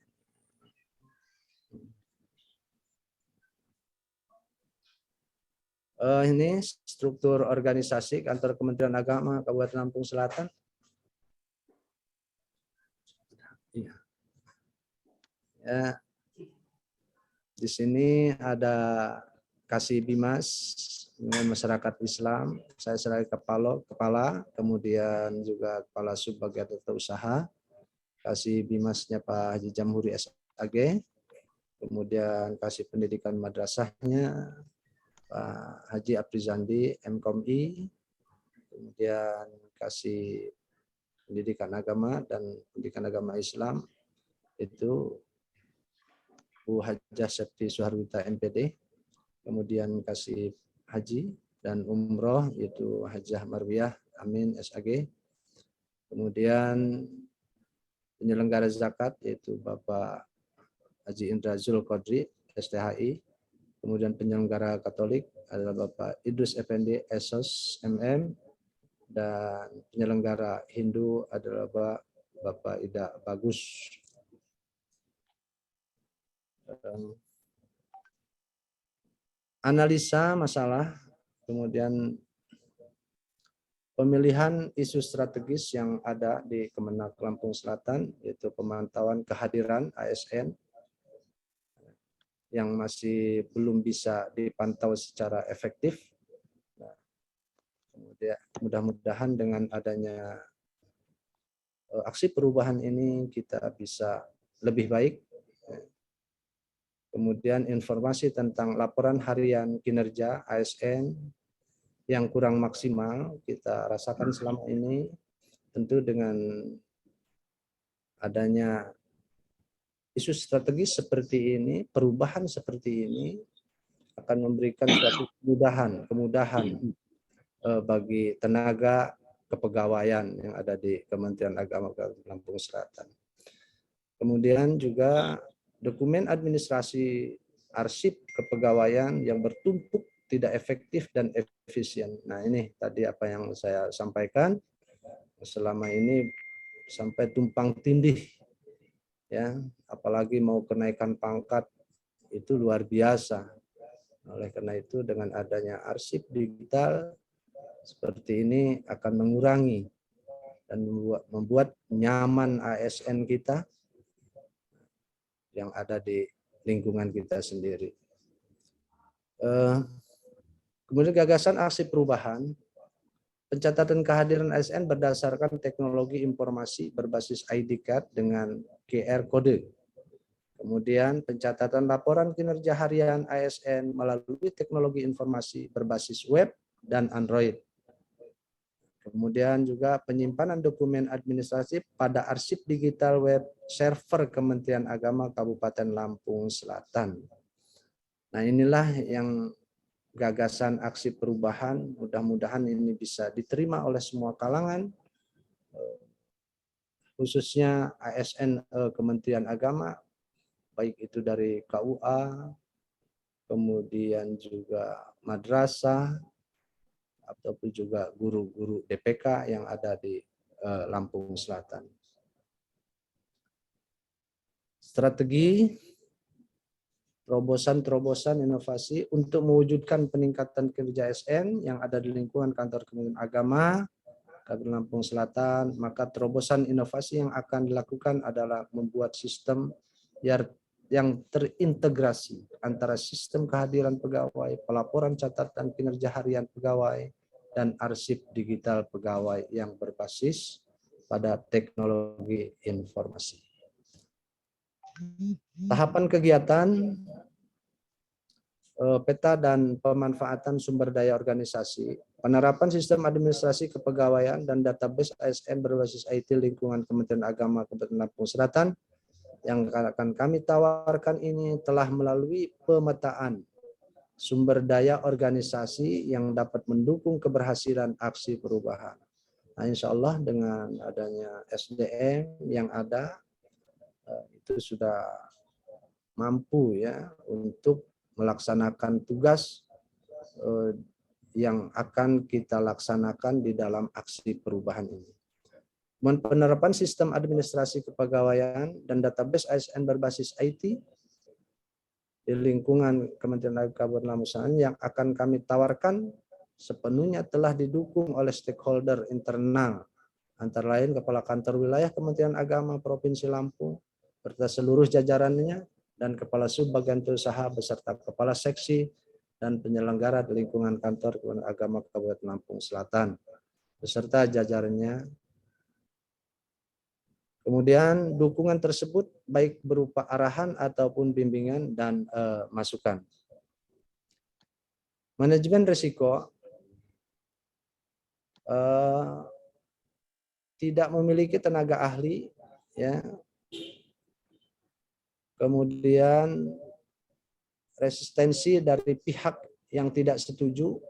Ini struktur organisasi Kantor Kementerian Agama Kabupaten Lampung Selatan. Ya. Di sini ada Kasih Bimas dengan masyarakat Islam. Saya sebagai kepala, kemudian juga kepala subbagian tata usaha. Kasih Bimasnya Pak Haji Jamhuri SAG. Kemudian kasih pendidikan madrasahnya Pak Haji Aprizandi MKOMI, kemudian kasih pendidikan agama dan pendidikan agama Islam itu Bu Hajah Septi Suharwita MPD, kemudian kasih haji dan umroh yaitu Hajah Marwiyah Amin SAG, kemudian penyelenggara zakat yaitu Bapak Haji Indra Zulkodri STHI, kemudian penyelenggara Katolik adalah Bapak Idrus Effendi Esos MM, dan penyelenggara Hindu adalah Bapak Ida Bagus. Analisa masalah, kemudian pemilihan isu strategis yang ada di Kemenak Lampung Selatan, yaitu pemantauan kehadiran ASN yang masih belum bisa dipantau secara efektif. Nah, kemudian mudah-mudahan dengan adanya aksi perubahan ini kita bisa lebih baik. Kemudian informasi tentang laporan harian kinerja ASN yang kurang maksimal kita rasakan selama ini, tentu dengan adanya isu strategis seperti ini, perubahan seperti ini akan memberikan suatu kemudahan bagi tenaga kepegawaian yang ada di Kementerian Agama Lampung Selatan. Kemudian juga dokumen administrasi arsip kepegawaian yang bertumpuk, tidak efektif dan efisien. Nah, ini tadi apa yang saya sampaikan selama ini sampai tumpang tindih. Ya, apalagi mau kenaikan pangkat itu luar biasa. Oleh karena itu dengan adanya arsip digital seperti ini akan mengurangi dan membuat nyaman ASN kita yang ada di lingkungan kita sendiri. Kemudian gagasan aksi perubahan, pencatatan kehadiran ASN berdasarkan teknologi informasi berbasis ID card dengan QR kode. Kemudian pencatatan laporan kinerja harian ASN melalui teknologi informasi berbasis web dan Android. Kemudian juga penyimpanan dokumen administratif pada arsip digital web server Kementerian Agama Kabupaten Lampung Selatan. Nah, inilah yang gagasan aksi perubahan, mudah-mudahan ini bisa diterima oleh semua kalangan khususnya ASN Kementerian Agama, baik itu dari KUA, kemudian juga madrasah, ataupun juga guru-guru DPK yang ada di Lampung Selatan. Strategi terobosan inovasi untuk mewujudkan peningkatan kerja ASN yang ada di lingkungan kantor Kementerian Agama Kabupaten Lampung Selatan, maka terobosan inovasi yang akan dilakukan adalah membuat sistem yang terintegrasi antara sistem kehadiran pegawai, pelaporan catatan kinerja harian pegawai, dan arsip digital pegawai yang berbasis pada teknologi informasi. Tahapan kegiatan peta dan pemanfaatan sumber daya organisasi, penerapan sistem administrasi kepegawaian dan database ASN berbasis IT lingkungan Kementerian Agama Kabupaten Lampung Selatan yang akan kami tawarkan ini telah melalui pemetaan sumber daya organisasi yang dapat mendukung keberhasilan aksi perubahan. Nah, insya Allah dengan adanya SDM yang ada itu sudah mampu ya untuk melaksanakan tugas yang akan kita laksanakan di dalam aksi perubahan ini. Penerapan sistem administrasi kepegawaian dan database ASN berbasis IT di lingkungan Kementerian Agama Kabupaten Lampung Selatan yang akan kami tawarkan sepenuhnya telah didukung oleh stakeholder internal, antara lain Kepala Kantor Wilayah Kementerian Agama Provinsi Lampung serta seluruh jajarannya, dan Kepala Sub Bagian Usaha beserta Kepala Seksi dan penyelenggara di lingkungan kantor Kementerian Agama Kabupaten Lampung Selatan beserta jajarannya. Kemudian dukungan tersebut baik berupa arahan ataupun bimbingan dan masukan. Manajemen risiko tidak memiliki tenaga ahli, ya. Kemudian resistensi dari pihak yang tidak setuju,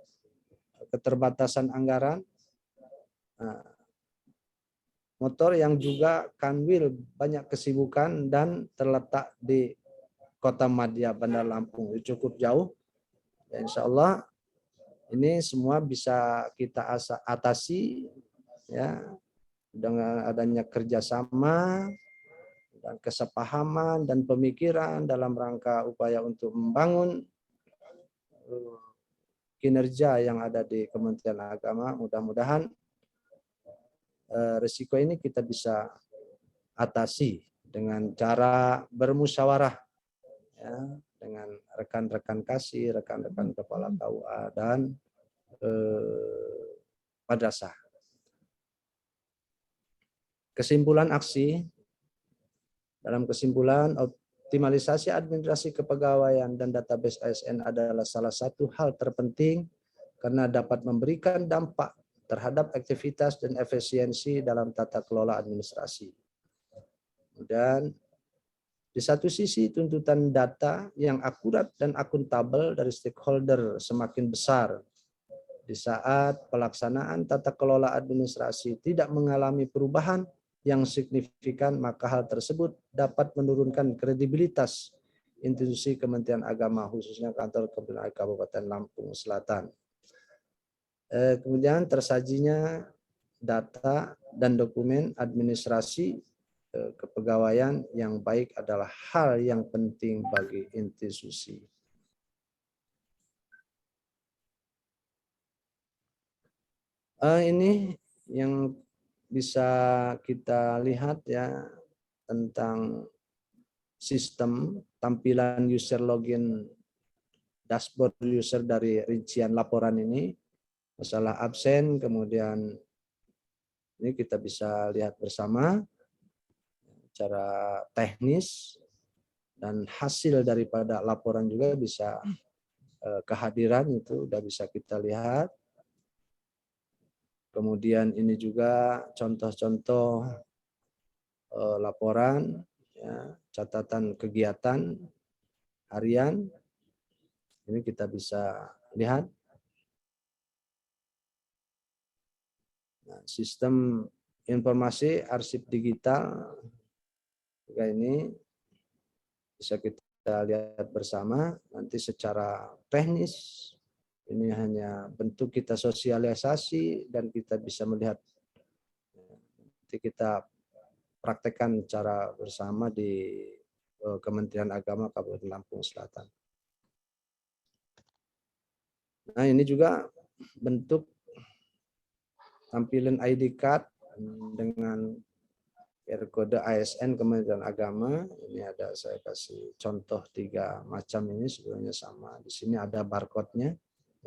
keterbatasan anggaran, motor yang juga kanwil banyak kesibukan dan terletak di Kota Madya Bandar Lampung cukup jauh. Ya, insya Allah ini semua bisa kita atasi ya dengan adanya kerjasama dan kesepahaman dan pemikiran dalam rangka upaya untuk membangun kinerja yang ada di Kementerian Agama. Mudah-mudahan risiko ini kita bisa atasi dengan cara bermusyawarah ya, dengan rekan-rekan kasih, rekan-rekan kepala KUA dan madrasah. Kesimpulan aksi. Dalam kesimpulan, optimalisasi administrasi kepegawaian dan database ASN adalah salah satu hal terpenting karena dapat memberikan dampak terhadap aktivitas dan efisiensi dalam tata kelola administrasi. Dan di satu sisi tuntutan data yang akurat dan akuntabel dari stakeholder semakin besar. Di saat pelaksanaan tata kelola administrasi tidak mengalami perubahan yang signifikan, maka hal tersebut dapat menurunkan kredibilitas institusi Kementerian Agama, khususnya kantor Kementerian Agama Kabupaten Lampung Selatan. Kemudian tersajinya data dan dokumen administrasi kepegawaian yang baik adalah hal yang penting bagi institusi. Ini yang bisa kita lihat ya tentang sistem tampilan user login dashboard user dari rincian laporan ini, masalah absen, kemudian ini kita bisa lihat bersama secara teknis dan hasil daripada laporan juga bisa kehadiran itu udah bisa kita lihat. Kemudian ini juga contoh-contoh laporan, ya, catatan kegiatan harian. Ini kita bisa lihat. Nah, sistem informasi arsip digital ini bisa kita lihat bersama. Nanti secara teknis ini hanya bentuk kita sosialisasi dan kita bisa melihat. Nanti kita praktekkan cara bersama di Kementerian Agama Kabupaten Lampung Selatan. Nah, ini juga bentuk tampilan ID card dengan QR kode ASN Kementerian Agama. Ini ada, saya kasih contoh 3 macam ini sebenarnya sama. Di sini ada barcode-nya.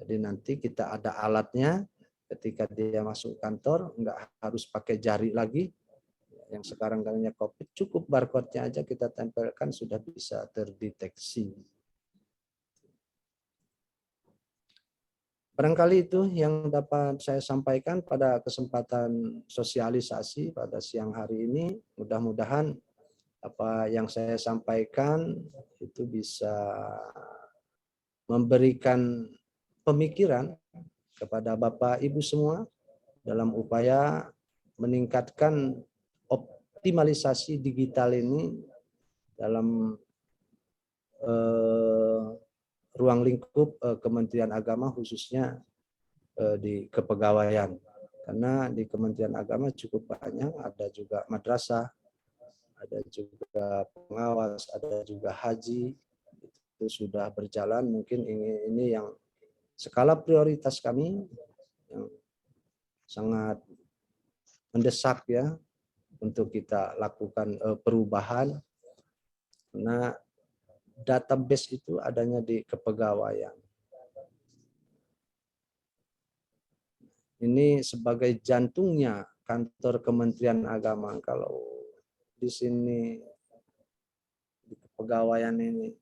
Jadi nanti kita ada alatnya. Ketika dia masuk kantor, nggak harus pakai jari lagi. Yang sekarang katanya COVID, cukup barcode-nya aja kita tempelkan sudah bisa terdeteksi. Barangkali itu yang dapat saya sampaikan pada kesempatan sosialisasi pada siang hari ini. Mudah-mudahan apa yang saya sampaikan itu bisa memberikan pemikiran kepada Bapak Ibu semua dalam upaya meningkatkan optimalisasi digital ini dalam ruang lingkup Kementerian Agama, khususnya di kepegawaian. Karena di Kementerian Agama cukup banyak, ada juga madrasah, ada juga pengawas, ada juga haji. Itu sudah berjalan, mungkin ini yang skala prioritas kami yang sangat mendesak ya untuk kita lakukan perubahan. Karena database itu adanya di kepegawaian. Ini sebagai jantungnya kantor Kementerian Agama. Kalau di sini di kepegawaian ini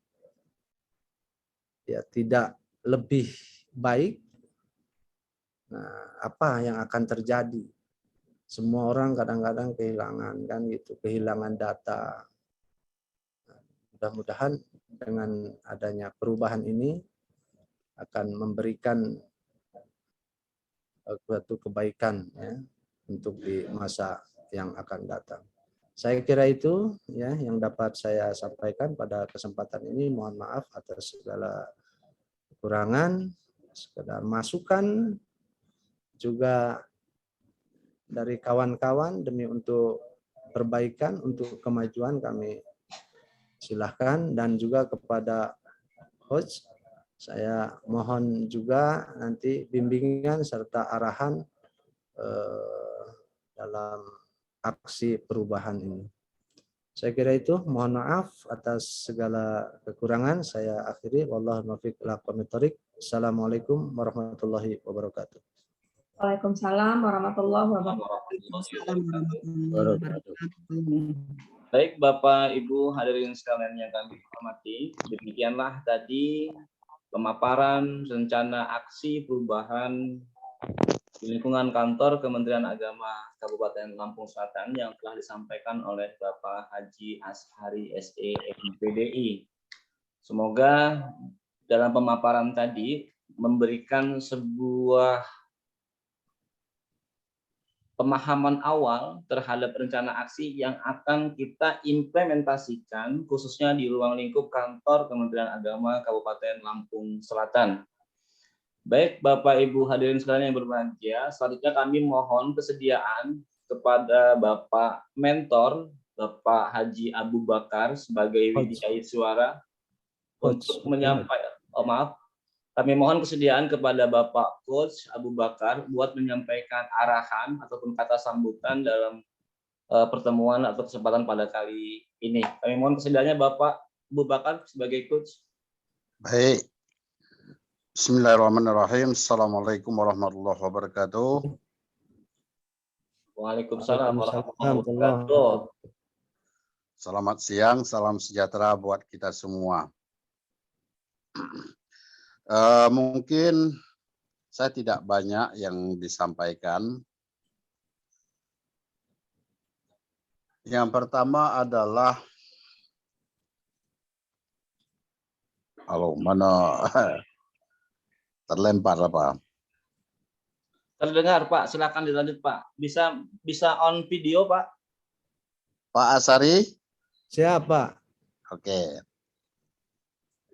ya tidak lebih baik, nah apa yang akan terjadi? Semua orang kadang-kadang kehilangan kan gitu, kehilangan data. Mudah-mudahan dengan adanya perubahan ini akan memberikan suatu kebaikan ya untuk di masa yang akan datang. Saya kira itu ya yang dapat saya sampaikan pada kesempatan ini. Mohon maaf atas segala kekurangan, sekedar masukan juga dari kawan-kawan demi untuk perbaikan, untuk kemajuan kami silahkan. Dan juga kepada host, saya mohon juga nanti bimbingan serta arahan dalam aksi perubahan ini. Saya kira itu, mohon maaf atas segala kekurangan. Saya akhiri. Wallahu muwaffiq ila aqwamit thoriq. Assalamualaikum warahmatullahi wabarakatuh. Waalaikumsalam warahmatullahi wabarakatuh. Baik, Bapak Ibu hadirin sekalian yang kami hormati, demikianlah tadi pemaparan rencana aksi perubahan di lingkungan kantor Kementerian Agama Kabupaten Lampung Selatan yang telah disampaikan oleh Bapak Haji Ashari SE MPDI. Semoga dalam pemaparan tadi memberikan sebuah pemahaman awal terhadap rencana aksi yang akan kita implementasikan khususnya di ruang lingkup kantor Kementerian Agama Kabupaten Lampung Selatan. Baik, Bapak Ibu hadirin sekalian yang berbahagia, selanjutnya kami mohon kesediaan kepada Bapak Mentor, Bapak Haji Abu Bakar sebagai Widikait Suara untuk menyampaikan, kami mohon kesediaan kepada Bapak Coach Abu Bakar buat menyampaikan arahan ataupun kata sambutan dalam pertemuan atau kesempatan pada kali ini. Kami mohon kesediaannya Bapak Abu Bakar sebagai Coach. Baik. Bismillahirrahmanirrahim. Assalamualaikum warahmatullahi wabarakatuh. Waalaikumsalam warahmatullahi wabarakatuh. Selamat siang, salam sejahtera buat kita semua. Mungkin saya tidak banyak yang disampaikan. Yang pertama adalah mana terlempar apa? Terdengar Pak, silakan dilanjut Pak. Bisa on video Pak. Pak Asari? Siapa? Oke.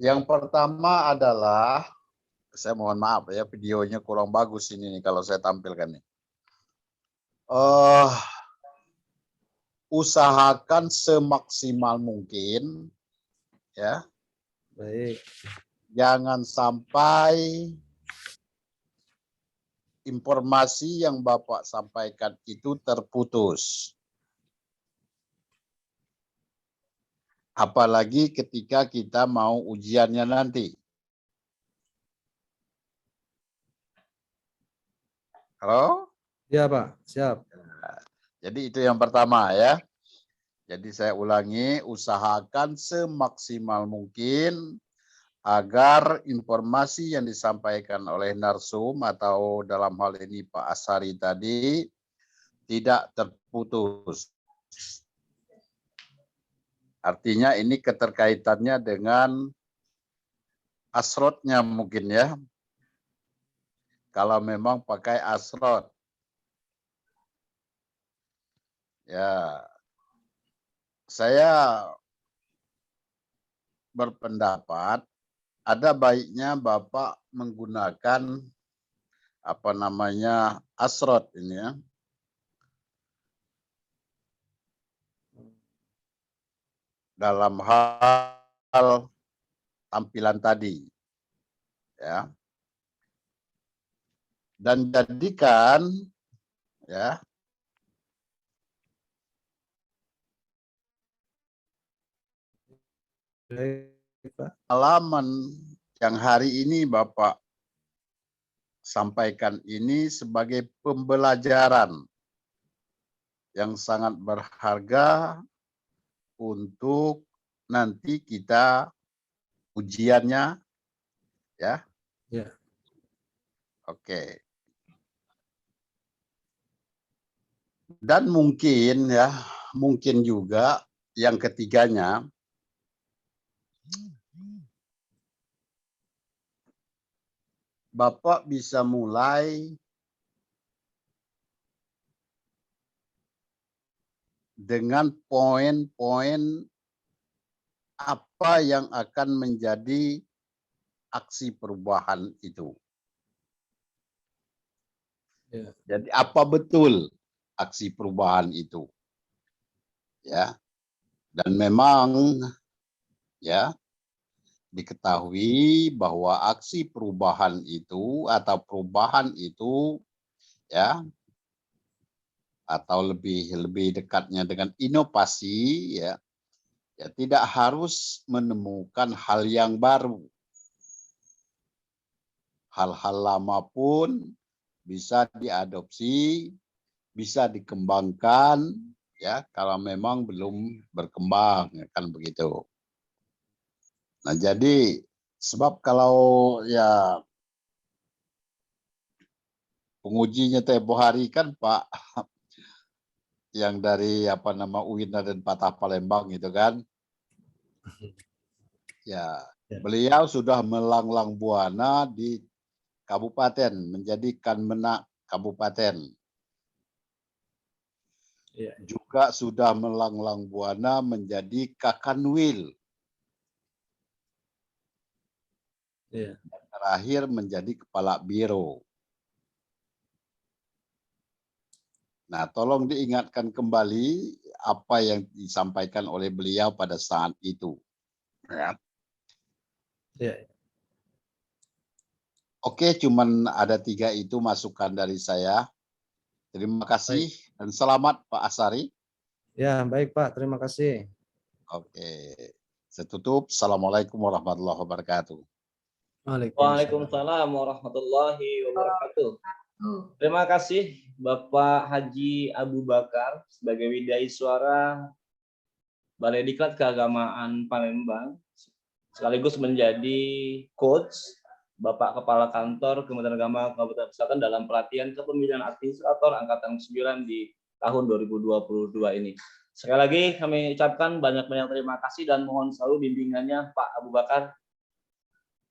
Yang pertama adalah, saya mohon maaf ya, videonya kurang bagus ini nih kalau saya tampilkan nih. Usahakan semaksimal mungkin, ya. Baik. Jangan sampai informasi yang Bapak sampaikan itu terputus. Apalagi ketika kita mau ujiannya nanti. Halo? Ya Pak, siap. Jadi itu yang pertama ya. Jadi saya ulangi, usahakan semaksimal mungkin agar informasi yang disampaikan oleh narsum atau dalam hal ini Pak Asari tadi tidak terputus. Artinya ini keterkaitannya dengan asrotnya mungkin ya. Kalau memang pakai asrot. Ya, saya berpendapat ada baiknya Bapak menggunakan apa namanya asrot ini ya. Dalam hal tampilan tadi. Ya. Dan jadikan ya halaman yang hari ini Bapak sampaikan ini sebagai pembelajaran yang sangat berharga untuk nanti kita ujiannya ya. Ya. Oke. Dan mungkin ya, mungkin juga yang ketiganya Bapak bisa mulai dengan poin-poin apa yang akan menjadi aksi perubahan itu. Ya. Jadi apa betul aksi perubahan itu? Ya. Dan memang ya diketahui bahwa aksi perubahan itu atau perubahan itu ya atau lebih dekatnya dengan inovasi ya tidak harus menemukan hal yang baru. Hal-hal lama pun bisa diadopsi, bisa dikembangkan ya kalau memang belum berkembang kan begitu. Nah, jadi sebab kalau ya pengujinya tempo hari kan Pak yang dari apa nama UIN dan Patah Palembang itu kan. Ya, beliau sudah melanglang buana di kabupaten, menjadikan menak kabupaten. Ya. Juga sudah melanglang buana menjadi Kakanwil. Ya. Terakhir menjadi kepala biro. Nah, tolong diingatkan kembali apa yang disampaikan oleh beliau pada saat itu. Ya. Ya. Oke, cuman ada 3 itu masukan dari saya. Terima kasih dan selamat Pak Asari. Ya, baik Pak, terima kasih. Oke, saya tutup. Assalamualaikum warahmatullahi wabarakatuh. Waalaikumsalam warahmatullahi wabarakatuh. Terima kasih Bapak Haji Abu Bakar sebagai Widai Suara Balai Diklat Keagamaan Palembang, sekaligus menjadi coach Bapak Kepala Kantor Kementerian Agama Kabupaten Selatan dalam pelatihan kepemimpinan administrator Angkatan 9 di tahun 2022 ini. Sekali lagi kami ucapkan banyak-banyak terima kasih dan mohon selalu bimbingannya Pak Abu Bakar.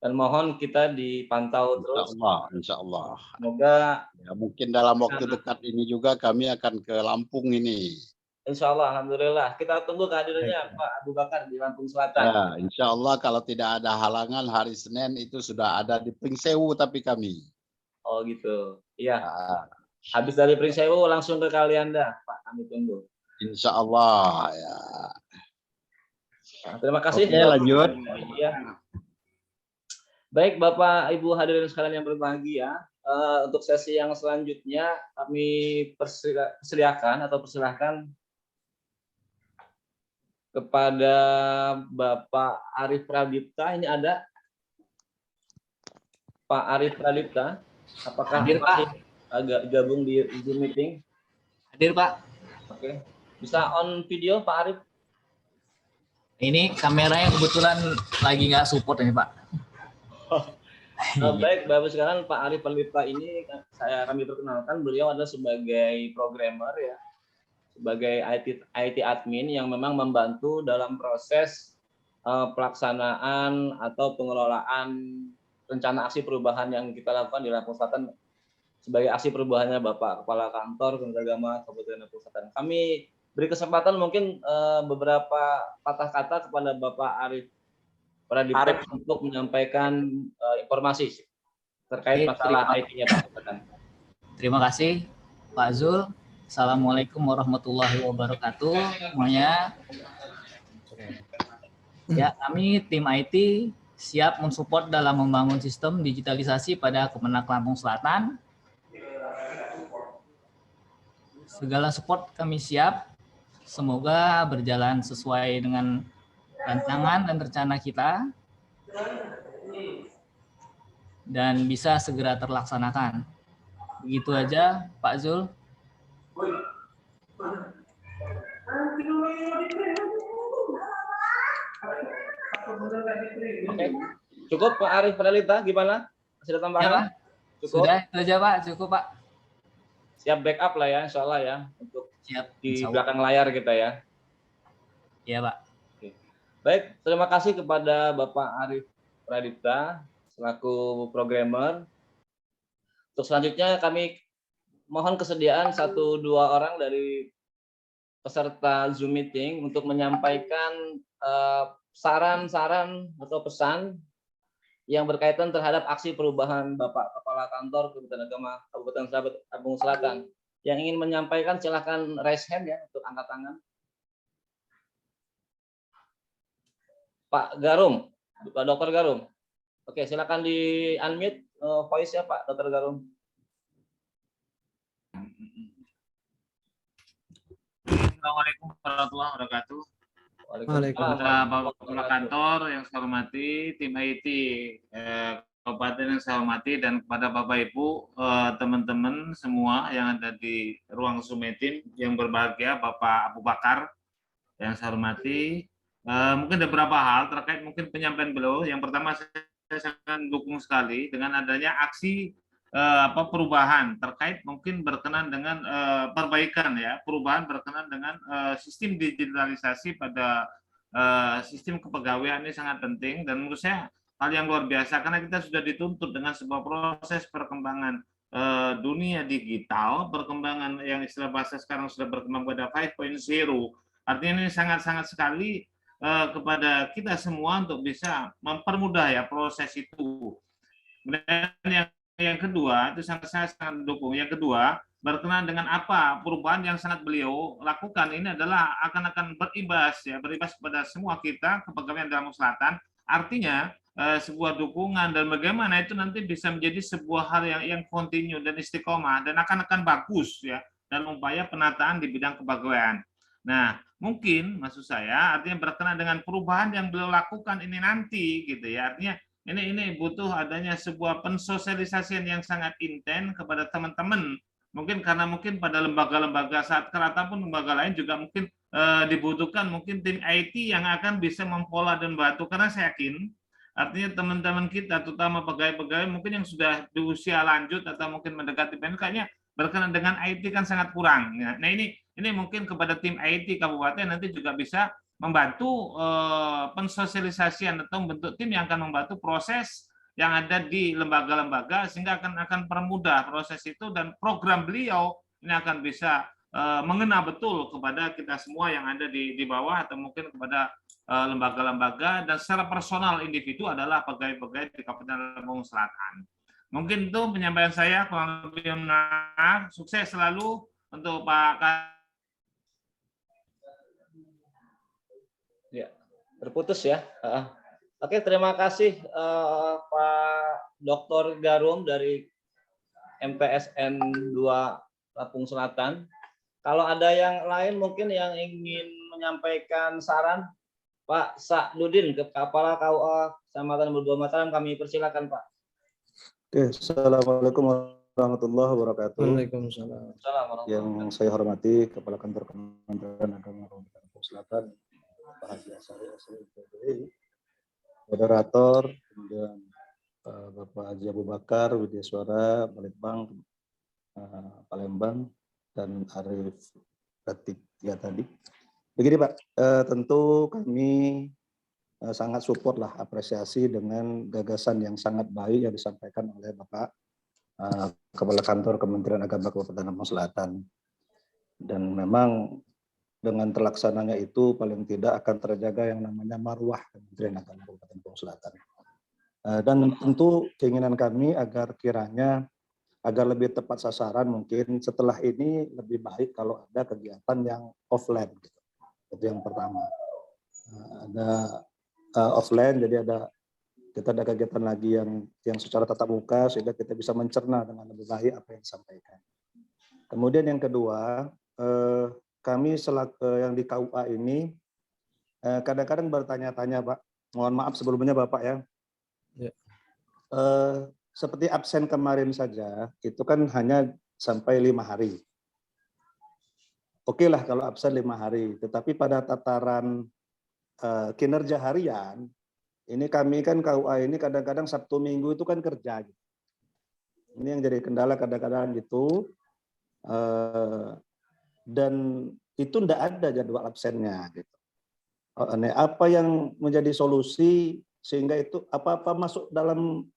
Dan mohon kita dipantau terus. Insya Allah. Semoga Ya, mungkin dalam waktu dekat ini juga kami akan ke Lampung ini. insya Allah, alhamdulillah. Kita tunggu kehadirannya Pak Abu Bakar di Lampung Selatan. Ya, insya Allah kalau tidak ada halangan hari Senin itu sudah ada di Pringsewu tapi kami. Oh gitu. Iya. Ya, Habis dari Pringsewu langsung ke Kalianda, Pak. Kami tunggu. insya Allah ya. Nah, terima kasih. Oke, lanjut. Ya. Baik, Bapak Ibu hadirin sekalian yang berbahagia, untuk sesi yang selanjutnya kami persilakan kepada Bapak Arif Pradipta. Ini ada Pak Arif Pradipta. Apakah hadir, masih Pak? agak gabung di Zoom meeting? Hadir, Pak. Oke. Bisa on video, Pak Arif? Ini kameranya kebetulan lagi nggak support ini, Pak. Baik, Bapak sekalian, Pak Arif Pradipta ini kami perkenalkan, beliau adalah sebagai programmer ya, sebagai IT admin yang memang membantu dalam proses pelaksanaan atau pengelolaan rencana aksi perubahan yang kita lakukan di Lampung Selatan sebagai aksi perubahannya Bapak Kepala Kantor Kementerian Agama Kabupaten Lampung Selatan. Kami beri kesempatan mungkin beberapa patah kata kepada Bapak Arif Pradipta untuk menyampaikan informasi terkait masalah IT-nya Pak. Terima kasih Pak Zul. Assalamualaikum warahmatullahi wabarakatuh semuanya. Ya, kami tim IT siap mensupport dalam membangun sistem digitalisasi pada Kemenak Lampung Selatan. Segala support kami siap. Semoga berjalan sesuai dengan rancangan dan rencana kita dan bisa segera terlaksanakan. Begitu aja, Pak Zul. Oke. Cukup Pak Arif Pradipta, gimana? Masih ada tambahan? Ya, Pak. Cukup. Sudah itu aja, Pak. Cukup, Pak. Siap backup lah ya, insya Allah ya, untuk siap di belakang layar kita ya. Iya, Pak. Oke. Baik, terima kasih kepada Bapak Arif Pradipta selaku programmer. Untuk selanjutnya kami mohon kesediaan 1-2 orang dari peserta Zoom meeting untuk menyampaikan saran-saran atau pesan yang berkaitan terhadap aksi perubahan Bapak Kepala Kantor Kementerian Agama Kabupaten Lampung Selatan. Yang ingin menyampaikan silakan raise hand ya untuk angkat tangan. Pak Garum, Pak Dr. Garum. Oke, silakan di unmute voice ya Pak Dr. Garum. Assalamualaikum warahmatullahi wabarakatuh. Waalaikumsalam. Bapak Kepala Kantor yang saya hormati, tim IT Kabupaten yang saya hormati, dan kepada Bapak Ibu teman-teman semua yang ada di ruang Zoom meeting yang berbahagia, Bapak Abu Bakar yang saya hormati. Mungkin ada beberapa hal terkait mungkin penyampaian beliau. Yang pertama, saya sangat mendukung sekali dengan adanya aksi perubahan terkait mungkin berkenan dengan perbaikan ya, perubahan berkenan dengan sistem digitalisasi pada sistem kepegawaian ini sangat penting, dan menurut saya hal yang luar biasa karena kita sudah dituntut dengan sebuah proses perkembangan dunia digital, perkembangan yang istilah bahasa sekarang sudah berkembang pada 5.0. Artinya ini sangat-sangat sekali kepada kita semua untuk bisa mempermudah ya proses itu. Dan yang kedua, itu saya sangat mendukung. Yang kedua, berkenaan dengan apa perubahan yang sangat beliau lakukan ini adalah akan berimbas kepada semua kita kepegawaian Lampung Selatan. Artinya sebuah dukungan dan bagaimana itu nanti bisa menjadi sebuah hal yang kontinu dan istiqomah dan akan bagus ya dalam upaya penataan di bidang kepegawaian. Nah, mungkin maksud saya artinya berkenaan dengan perubahan yang beliau lakukan ini nanti gitu ya. Artinya ini butuh adanya sebuah pensosialisasian yang sangat intens kepada teman-teman. Mungkin karena mungkin pada lembaga-lembaga Satker ataupun lembaga lain juga mungkin dibutuhkan mungkin tim IT yang akan bisa mempola dan bantu. Karena saya yakin artinya teman-teman kita terutama pegawai-pegawai mungkin yang sudah di usia lanjut atau mungkin mendekati pensiun kayaknya berkenaan dengan IT kan sangat kurang. Nah ini mungkin kepada tim IT kabupaten nanti juga bisa membantu pensosialisasian atau membentuk tim yang akan membantu proses yang ada di lembaga-lembaga, sehingga akan permudah proses itu, dan program beliau ini akan bisa mengena betul kepada kita semua yang ada di bawah, atau mungkin kepada lembaga-lembaga, dan secara personal individu adalah pegawai-pegawai di Kabupaten Lampung Selatan. Mungkin itu penyampaian saya, kurang lebih benar. Sukses selalu untuk Pak. Ya, terputus ya. Oke, terima kasih Pak Dr. Garum dari MPSN 2 Lampung Selatan. Kalau ada yang lain mungkin yang ingin menyampaikan saran, Pak Sa'dudin, Kepala KUA Kecamatan Berdua Mataram, kami persilakan Pak. Oke, Assalamualaikum warahmatullahi wabarakatuh. Waalaikumsalam. Yang saya hormati Kepala Kantor Kementerian Agama Kabupaten Lampung Selatan, Pak Haji Asari SPBI, moderator, kemudian Bapak Haji Abu Bakar, Widya Suara, Balitbang, Palembang, dan Arif Ratik ya tadi. Begini Pak, tentu kami sangat support lah, apresiasi dengan gagasan yang sangat baik yang disampaikan oleh Bapak Kepala Kantor Kementerian Agama Kabupaten Lampung Selatan. Dan memang dengan terlaksananya itu paling tidak akan terjaga yang namanya marwah Kementerian Agama Kabupaten Lampung Selatan. Dan tentu keinginan kami agar kiranya agar lebih tepat sasaran, mungkin setelah ini lebih baik kalau ada kegiatan yang offline. Gitu. Itu yang pertama. Ada offline, jadi kita ada kegiatan lagi yang secara tatap muka sehingga kita bisa mencerna dengan lebih baik apa yang disampaikan. Kemudian yang kedua, kami selaku yang di KUA ini kadang-kadang bertanya-tanya Pak. Mohon maaf sebelumnya Bapak ya. Seperti absen kemarin saja, itu kan hanya sampai 5 hari. Oke lah kalau absen 5 hari, tetapi pada tataran kinerja harian, ini kami kan KUA ini kadang-kadang Sabtu Minggu itu kan kerja. Gitu. Ini yang jadi kendala kadang-kadang gitu. Dan itu tidak ada jadwal absennya. Gitu. Apa yang menjadi solusi sehingga itu apa-apa masuk dalam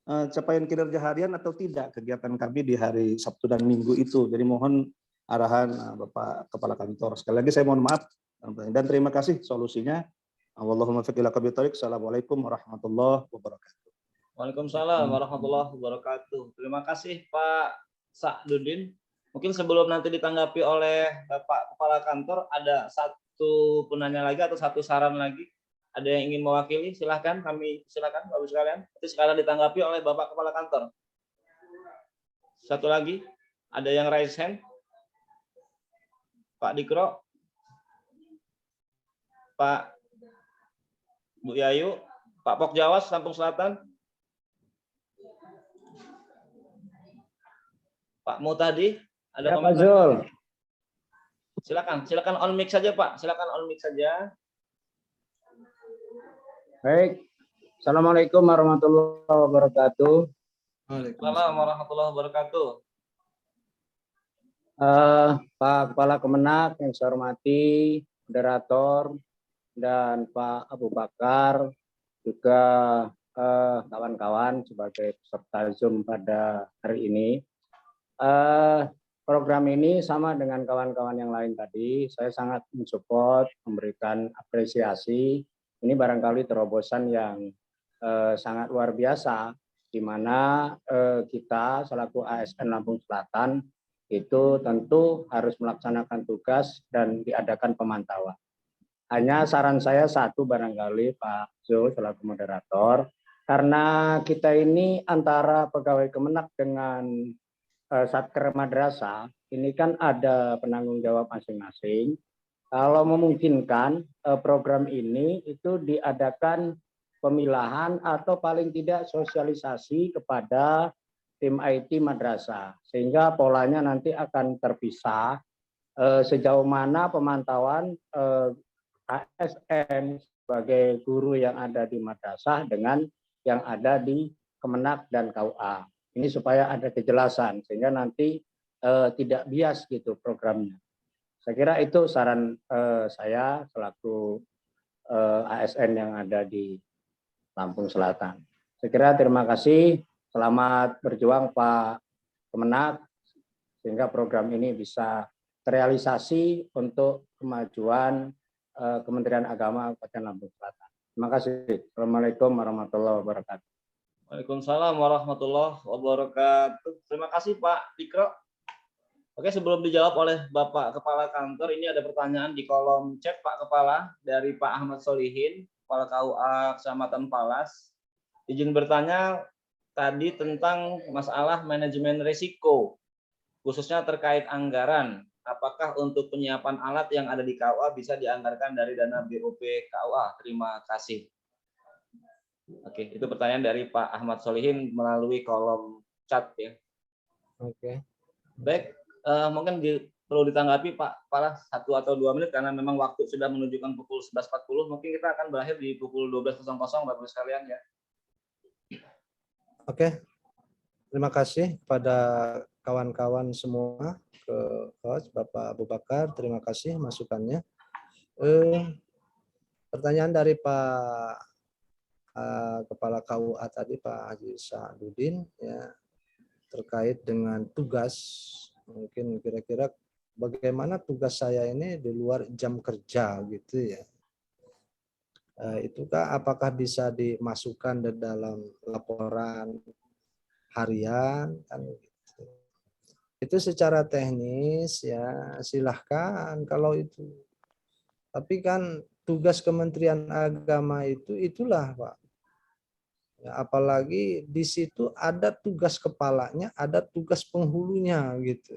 capaian kinerja harian atau tidak kegiatan kami di hari Sabtu dan Minggu itu. Jadi mohon arahan Bapak Kepala Kantor. Sekali lagi saya mohon maaf dan terima kasih solusinya. Allahumma fiqh ila qabit thariq. Assalamualaikum warahmatullahi wabarakatuh. Waalaikumsalam warahmatullahi wabarakatuh. Terima kasih Pak Sa'dudin. Mungkin sebelum nanti ditanggapi oleh Bapak Kepala Kantor, ada satu penanya lagi atau satu saran lagi. Ada yang ingin mewakili, silahkan silakan Bapak sekalian. Nanti sekarang ditanggapi oleh Bapak Kepala Kantor. Satu lagi, ada yang raise hand. Pak Dikro, Pak Bu Yayu, Pak Pokjawas, Lampung Selatan, Pak Mutadi, ada ya, komentar? Pak Zul. Silakan on mic saja Pak, silakan on mic saja. Baik, Assalamualaikum warahmatullahi wabarakatuh. Waalaikumsalam warahmatullahi wabarakatuh. Pak Kepala Kemenak yang saya hormati, moderator, dan Pak Abu Bakar, juga kawan-kawan sebagai peserta Zoom pada hari ini. Program ini sama dengan kawan-kawan yang lain tadi, saya sangat mensupport, memberikan apresiasi. Ini barangkali terobosan yang sangat luar biasa, di mana kita selaku ASN Lampung Selatan itu tentu harus melaksanakan tugas dan diadakan pemantauan. Hanya saran saya satu barangkali Pak Zul selaku moderator, karena kita ini antara pegawai Kemenak dengan Satker Madrasah, ini kan ada penanggung jawab masing-masing. Kalau memungkinkan program ini itu diadakan pemilahan atau paling tidak sosialisasi kepada tim IT madrasah, sehingga polanya nanti akan terpisah sejauh mana pemantauan ASN sebagai guru yang ada di madrasah dengan yang ada di Kemenak dan KUA. Ini supaya ada kejelasan sehingga nanti tidak bias gitu programnya. Saya kira itu saran saya selaku ASN yang ada di Lampung Selatan. Saya kira terima kasih. Selamat berjuang Pak Kemenak sehingga program ini bisa terrealisasi untuk kemajuan Kementerian Agama Kabupaten Lampung Selatan. Terima kasih. Assalamualaikum warahmatullahi wabarakatuh. Waalaikumsalam warahmatullahi wabarakatuh. Terima kasih Pak Dikro. Oke, sebelum dijawab oleh Bapak Kepala Kantor, ini ada pertanyaan di kolom chat Pak Kepala dari Pak Ahmad Solihin, Kepala KUA Kecamatan Palas. Izin bertanya tadi tentang masalah manajemen risiko, khususnya terkait anggaran. Apakah untuk penyiapan alat yang ada di KUA bisa dianggarkan dari dana BOP KUA? Terima kasih. Oke, itu pertanyaan dari Pak Ahmad Solihin melalui kolom chat ya. Oke. Baik, mungkin perlu ditanggapi Pak Kepala 1 atau 2 menit karena memang waktu sudah menunjukkan pukul 11.40. Mungkin kita akan berakhir di pukul 12.00 Bapak Ibu sekalian ya. Oke. Terima kasih kepada kawan-kawan semua, ke host Bapak Abu Bakar, terima kasih masukannya. Pertanyaan dari Pak Kepala KUA tadi, Pak Haji Sa'dudin, ya, terkait dengan tugas, mungkin kira-kira bagaimana tugas saya ini di luar jam kerja gitu ya. Itukah apakah bisa dimasukkan di dalam laporan harian kan gitu. Itu secara teknis ya silahkan kalau itu. Tapi kan tugas Kementerian Agama itu itulah Pak. Ya, apalagi di situ ada tugas kepalanya, ada tugas penghulunya gitu.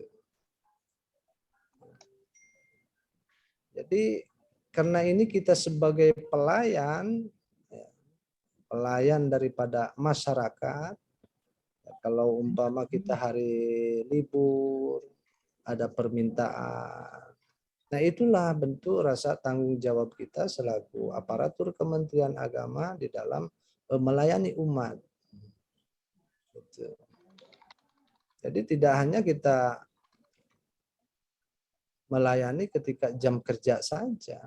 Jadi karena ini kita sebagai pelayan, ya, pelayan daripada masyarakat. Kalau umpama kita hari libur, ada permintaan. Nah itulah bentuk rasa tanggung jawab kita selaku aparatur Kementerian Agama di dalam melayani umat. Jadi tidak hanya kita melayani ketika jam kerja saja.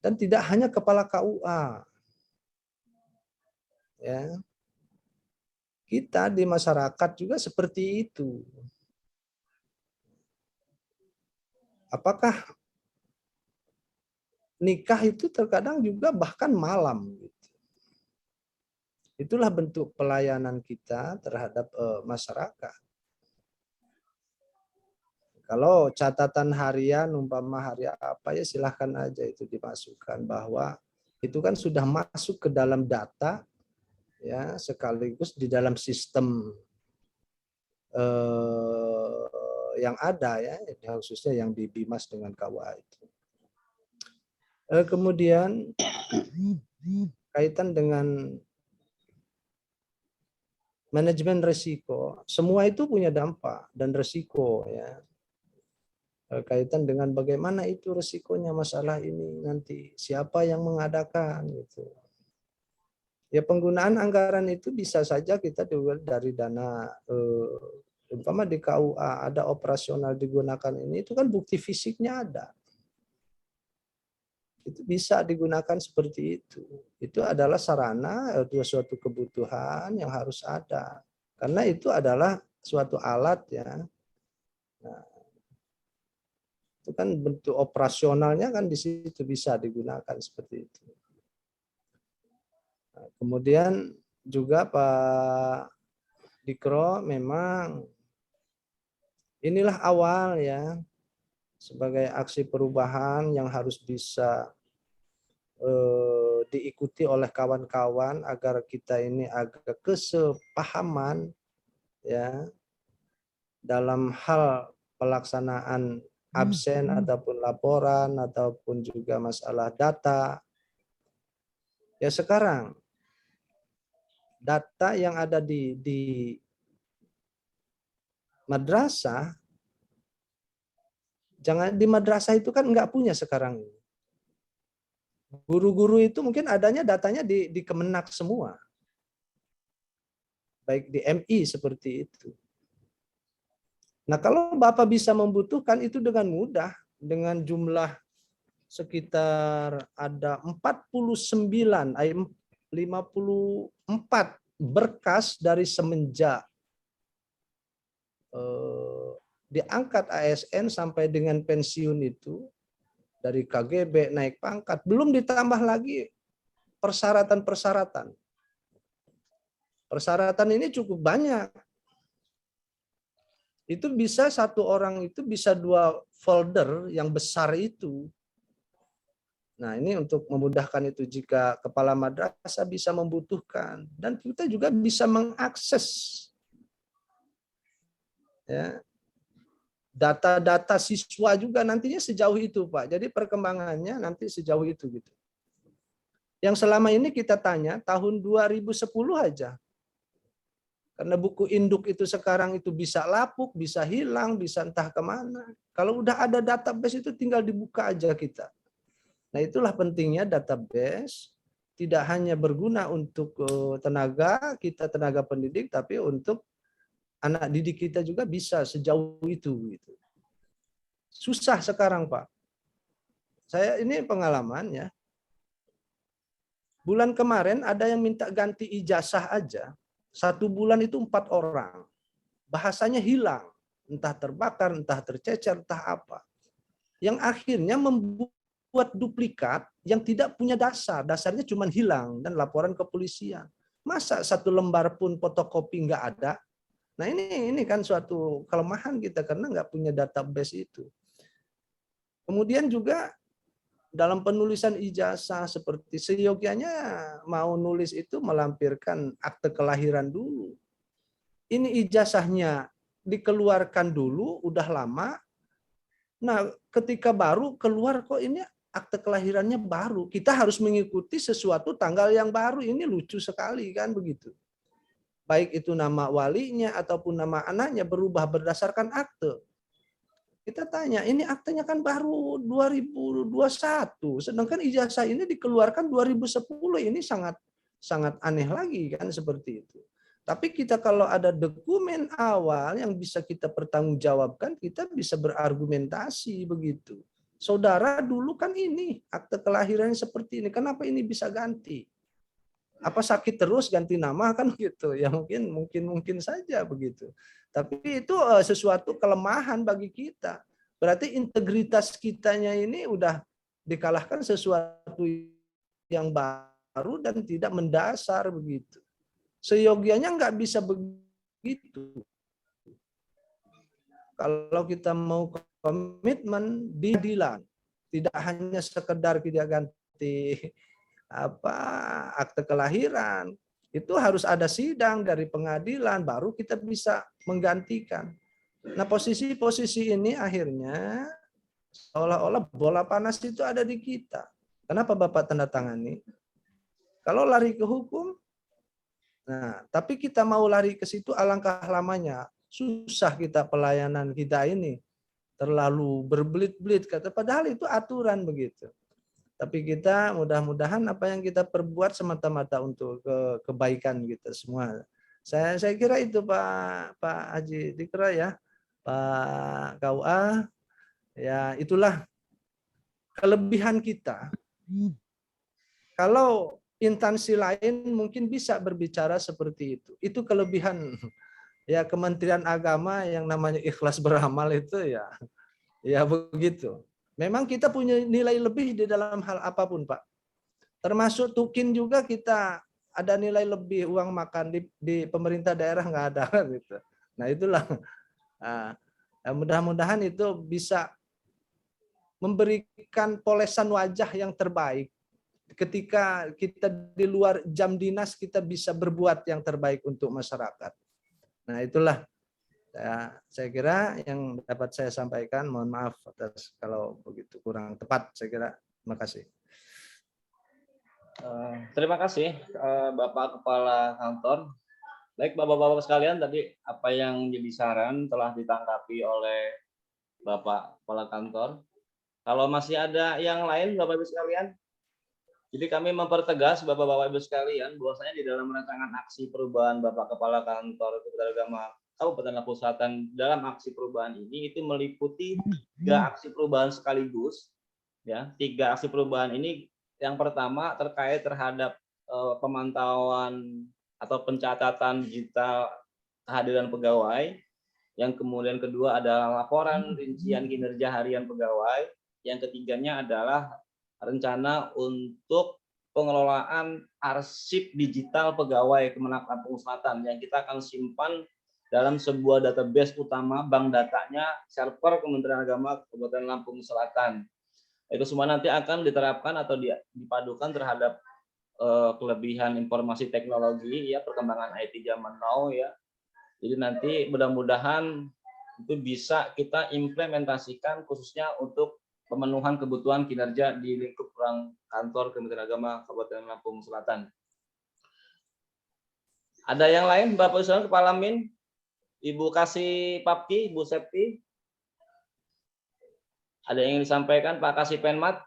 Dan tidak hanya kepala KUA. Ya. Kita di masyarakat juga seperti itu. Apakah nikah itu terkadang juga bahkan malam. Itulah bentuk pelayanan kita terhadap masyarakat. Kalau catatan harian, umpama hari apa ya silahkan aja itu dimasukkan bahwa itu kan sudah masuk ke dalam data ya sekaligus di dalam sistem yang ada ya khususnya yang di Bimas dengan KUA itu. Kemudian kaitan dengan manajemen risiko, semua itu punya dampak dan risiko ya. Kaitan dengan bagaimana itu risikonya masalah ini nanti siapa yang mengadakan gitu. Ya penggunaan anggaran itu bisa saja kita dari dana umpama di KUA ada operasional digunakan ini itu kan bukti fisiknya ada. Itu bisa digunakan seperti itu. Itu adalah sarana suatu kebutuhan yang harus ada. Karena itu adalah suatu alat ya. Nah, itu kan bentuk operasionalnya kan di situ bisa digunakan seperti itu. Kemudian juga Pak Dikro memang inilah awal ya sebagai aksi perubahan yang harus bisa diikuti oleh kawan-kawan agar kita ini agak kesepahaman ya dalam hal pelaksanaan absen ataupun laporan ataupun juga masalah data. Ya sekarang data yang ada di madrasah, jangan di madrasah itu kan nggak punya sekarang. Guru-guru itu mungkin adanya datanya di Kemenak semua. Baik di MI seperti itu. Nah kalau Bapak bisa membutuhkan itu dengan mudah, dengan jumlah sekitar ada 49 54 berkas dari semenjak diangkat ASN sampai dengan pensiun itu, dari KGB naik pangkat, belum ditambah lagi persyaratan-persyaratan. Persyaratan ini cukup banyak. Itu bisa satu orang itu bisa 2 folder yang besar itu. Nah, ini untuk memudahkan itu jika kepala madrasah bisa membutuhkan, dan kita juga bisa mengakses ya data-data siswa juga nantinya sejauh itu, Pak. Jadi perkembangannya nanti sejauh itu gitu. Yang selama ini kita tanya tahun 2010 aja. Karena buku induk itu sekarang itu bisa lapuk, bisa hilang, bisa entah kemana. Kalau udah ada database itu tinggal dibuka aja kita. Nah, itulah pentingnya database. Tidak hanya berguna untuk tenaga kita, tenaga pendidik, tapi untuk anak didik kita juga bisa sejauh itu. Gitu. Susah sekarang, Pak. Saya ini pengalaman ya. Bulan kemarin ada yang minta ganti ijazah aja. 1 bulan itu 4 orang. Bahasanya hilang. Entah terbakar, entah tercecer, entah apa. Yang akhirnya membuat duplikat yang tidak punya dasar. Dasarnya cuma hilang dan laporan ke polisian. Masa 1 lembar pun fotokopi nggak ada? Nah ini kan suatu kelemahan kita karena nggak punya database itu. Kemudian juga dalam penulisan ijazah seperti seyogyanya mau nulis itu melampirkan akte kelahiran dulu. Ini ijazahnya dikeluarkan dulu, udah lama. Nah, ketika baru keluar kok ini akte kelahirannya baru. Kita harus mengikuti sesuatu tanggal yang baru. Ini lucu sekali kan begitu. Baik itu nama walinya ataupun nama anaknya berubah berdasarkan akte. Kita tanya, ini aktenya kan baru 2021, sedangkan ijazah ini dikeluarkan 2010, ini sangat aneh lagi kan seperti itu. Tapi kita kalau ada dokumen awal yang bisa kita pertanggungjawabkan, kita bisa berargumentasi begitu. Saudara dulu kan ini akte kelahiran seperti ini, kenapa ini bisa ganti? Apa sakit terus ganti nama kan gitu? Ya mungkin saja begitu. Tapi itu sesuatu kelemahan bagi kita. Berarti integritas kitanya ini udah dikalahkan sesuatu yang baru dan tidak mendasar begitu. Seyogianya nggak bisa begitu. Kalau kita mau komitmen di pengadilan, tidak hanya sekedar tidak ganti akte kelahiran, itu harus ada sidang dari pengadilan baru kita bisa menggantikan. Nah, posisi-posisi ini akhirnya seolah-olah bola panas itu ada di kita. Kenapa Bapak tanda tangani? Kalau lari ke hukum, nah, tapi kita mau lari ke situ alangkah lamanya. Susah kita pelayanan kita ini. Terlalu berbelit-belit kata, padahal itu aturan begitu. Tapi kita mudah-mudahan apa yang kita perbuat semata-mata untuk kebaikan kita semua. Saya kira itu Pak Haji Dikra ya, Pak KUA, ya itulah kelebihan kita. Kalau instansi lain mungkin bisa berbicara seperti itu. Itu kelebihan ya Kementerian Agama yang namanya ikhlas beramal itu ya begitu. Memang kita punya nilai lebih di dalam hal apapun, Pak. Termasuk tukin juga kita ada nilai lebih, uang makan di pemerintah daerah nggak ada gitu. Nah itulah. Mudah-mudahan itu bisa memberikan polesan wajah yang terbaik. Ketika kita di luar jam dinas kita bisa berbuat yang terbaik untuk masyarakat. Nah itulah. Saya kira yang dapat saya sampaikan, mohon maaf atas kalau begitu kurang tepat, saya kira. Terima kasih. Terima kasih Bapak Kepala Kantor. Baik Bapak-Bapak sekalian, tadi apa yang jadi saran telah ditanggapi oleh Bapak Kepala Kantor. Kalau masih ada yang lain Bapak-Ibu sekalian, jadi kami mempertegas Bapak-Bapak Ibu sekalian bahwasanya di dalam rancangan aksi perubahan Bapak Kepala Kantor Kementerian Agama Kabupaten Lampung Selatan dalam aksi perubahan ini itu meliputi 3 aksi perubahan sekaligus. Ya, 3 aksi perubahan ini yang pertama terkait terhadap pemantauan atau pencatatan digital kehadiran pegawai. Yang kemudian kedua adalah laporan rincian kinerja harian pegawai. Yang ketiganya adalah rencana untuk pengelolaan arsip digital pegawai Kemenak Lampung Selatan yang kita akan simpan dalam sebuah database utama bank datanya server Kementerian Agama Kabupaten Lampung Selatan. Itu semua nanti akan diterapkan atau dipadukan terhadap kelebihan informasi teknologi ya, perkembangan IT zaman now ya. Jadi nanti mudah-mudahan itu bisa kita implementasikan khususnya untuk pemenuhan kebutuhan kinerja di lingkup ruang kantor Kementerian Agama Kabupaten Lampung Selatan. Ada yang lain, Bapak Ibu Kepala Min, Ibu Kasih Papki, Ibu Septi? Ada yang ingin disampaikan, Pak Kasih Penmat?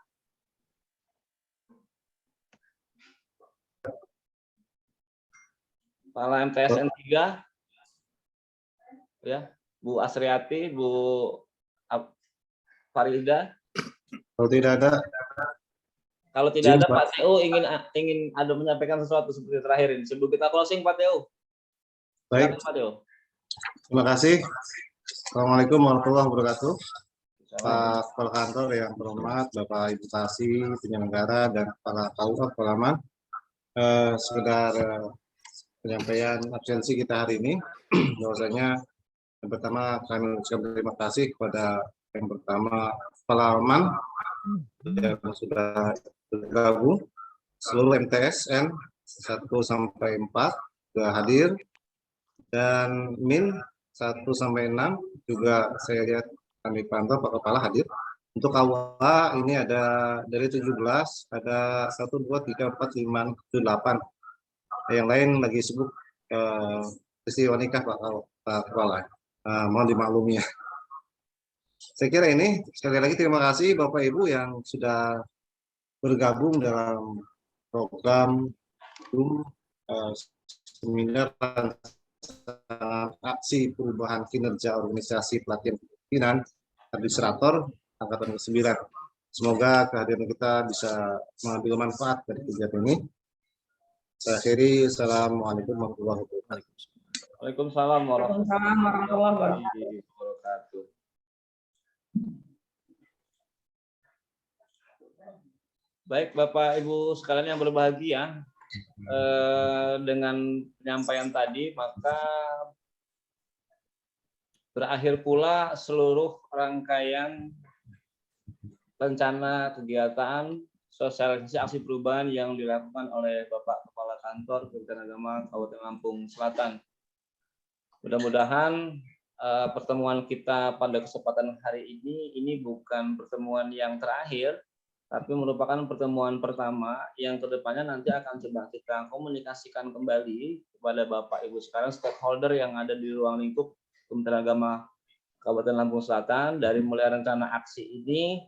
Kepala MTSN 3? Ya, Bu Asriati, Bu Farida? Kalau tidak ada. Kalau tidak ada, Pak Teo ingin ada menyampaikan sesuatu seperti terakhir ini. Sebelum kita closing, Pak Teo. Baik. Pak Teo. Terima kasih. Assalamualaikum warahmatullahi wabarakatuh. Pak Kepala Kantor yang terhormat, Bapak Ibu Kasih, penyelenggara, dan Kepala KUA, Kepala Man. Sekedar penyampaian absensi kita hari ini, bahwasanya yang pertama kami mengucapkan terima kasih kepada yang pertama Kepala Man yang sudah bergabung, seluruh MTSN 1 sampai 4 sudah hadir, dan Min 1 sampai 6 juga saya lihat kami pantau Pak Kepala hadir. Untuk KUA ini ada dari 17, ada 1, 2, 3, 4, 5, 7, 8. Yang lain lagi sibuk peristiwa nikah Pak Kepala. Mohon dimaklumi ya. Saya kira ini sekali lagi terima kasih Bapak Ibu yang sudah bergabung dalam program seminar aksi perubahan kinerja organisasi pelatihan kepemimpinan administrator angkatan ke-9. Semoga kehadiran kita bisa mengambil manfaat dari kegiatan ini. Saya akhiri, assalamualaikum warahmatullahi wabarakatuh. Waalaikumsalam warahmatullahi wabarakatuh. Baik, Bapak Ibu sekalian yang berbahagia, dengan penyampaian tadi maka berakhir pula seluruh rangkaian rencana kegiatan sosialisasi aksi perubahan yang dilakukan oleh Bapak Kepala Kantor Kementerian Agama Kabupaten Lampung Selatan. Mudah-mudahan pertemuan kita pada kesempatan hari ini bukan pertemuan yang terakhir, tapi merupakan pertemuan pertama yang kedepannya nanti akan coba kita komunikasikan kembali kepada Bapak Ibu sekarang stakeholder yang ada di ruang lingkup Kementerian Agama Kabupaten Lampung Selatan, dari mulai rencana aksi ini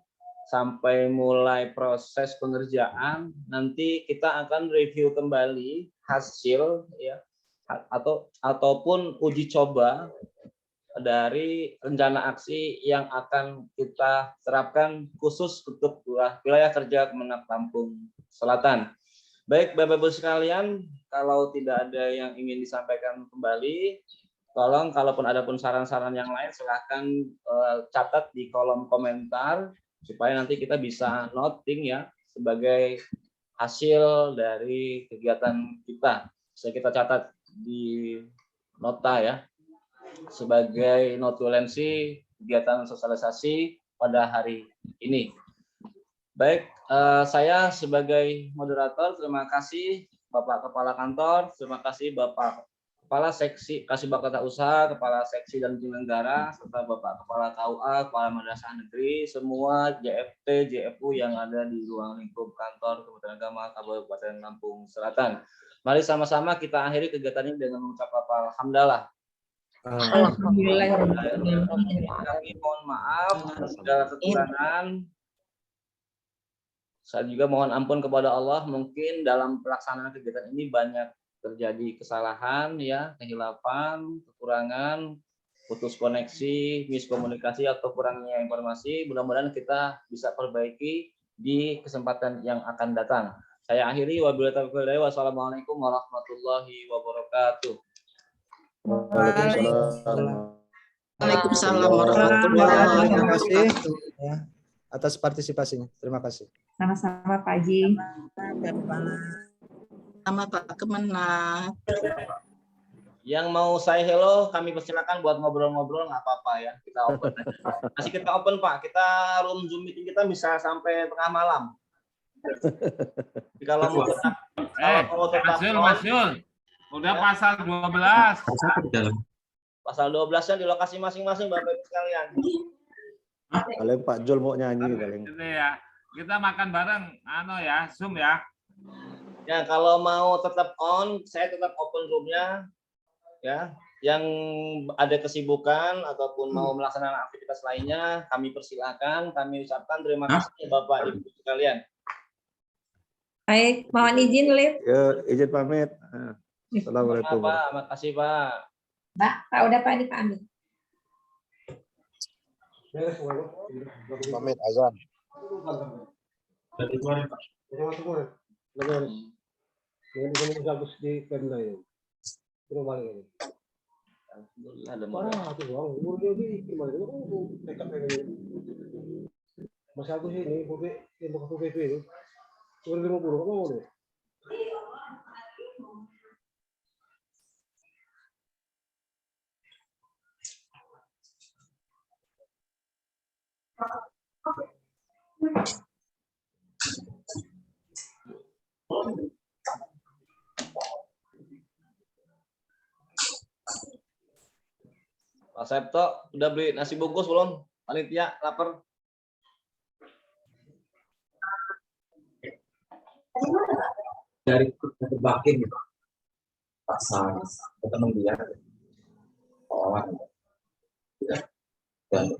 sampai mulai proses pengerjaan. Nanti kita akan review kembali hasil ya ataupun uji coba dari rencana aksi yang akan kita terapkan khusus untuk wilayah kerja Kemenak Lampung Selatan. Baik Bapak Ibu sekalian, kalau tidak ada yang ingin disampaikan kembali, tolong kalaupun ada pun saran-saran yang lain silahkan catat di kolom komentar supaya nanti kita bisa noting ya sebagai hasil dari kegiatan kita. Bisa kita catat di nota ya, sebagai notulensi kegiatan sosialisasi pada hari ini. Baik, saya sebagai moderator, terima kasih Bapak Kepala Kantor, terima kasih Bapak Kepala Seksi Kasibag Tata Usaha, Kepala Seksi dan Penyelenggara, serta Bapak Kepala KUA, Kepala Madrasah Negeri, semua JFT, JFU yang ada di ruang lingkup kantor Kementerian Agama Kabupaten Lampung Selatan. Mari sama-sama kita akhiri kegiatan ini dengan mengucap alhamdulillah. Kami mohon maaf atas segala kekurangan. Saya juga mohon ampun kepada Allah, mungkin dalam pelaksanaan kegiatan ini banyak terjadi kesalahan ya, kehilapan, kekurangan, putus koneksi, miskomunikasi atau kurangnya informasi. Mudah-mudahan kita bisa perbaiki di kesempatan yang akan datang. Saya akhiri, wabillahi taufiq wal hidayah. Wassalamualaikum warahmatullahi wabarakatuh. Waalaikumsalam warahmatullahi Terima kasih wabarakatuh. ya, atas partisipasinya. Terima kasih. Sama-sama Pak Haji. Sama Pak Kemenag. Yang mau say hello, kami persilakan buat ngobrol-ngobrol, nggak apa-apa ya. Kita open. Masih kita open Pak. Kita room Zoom meeting kita bisa sampai tengah malam. Jadi kalau mau tetap, Mas Yul, udah pasal 12. Pasal 12-nya di lokasi masing-masing Bapak Ibu sekalian. Paling Pak Jul mau nyanyi paling. Gitu ya. Kita makan bareng, ya, Zoom ya. Ya, kalau mau tetap on, saya tetap open room-nya. Ya, yang ada kesibukan ataupun mau melaksanakan aktivitas lainnya, kami persilakan. Kami ucapkan terima kasih Bapak Ibu sekalian. Baik, mohon izin, Lip. Ya, izin pamit. Assalamualaikum. Pak, makasih Pak. Pak, udah Pak, ini Pak Amin. Pamit azan. Mas Agus ini, yang bekas PP itu, 2050, apa mau deh? Pak Septo, udah beli nasi bungkus belum? Panitia, lapar. Dari berbagai pasal ketemu dia orang dan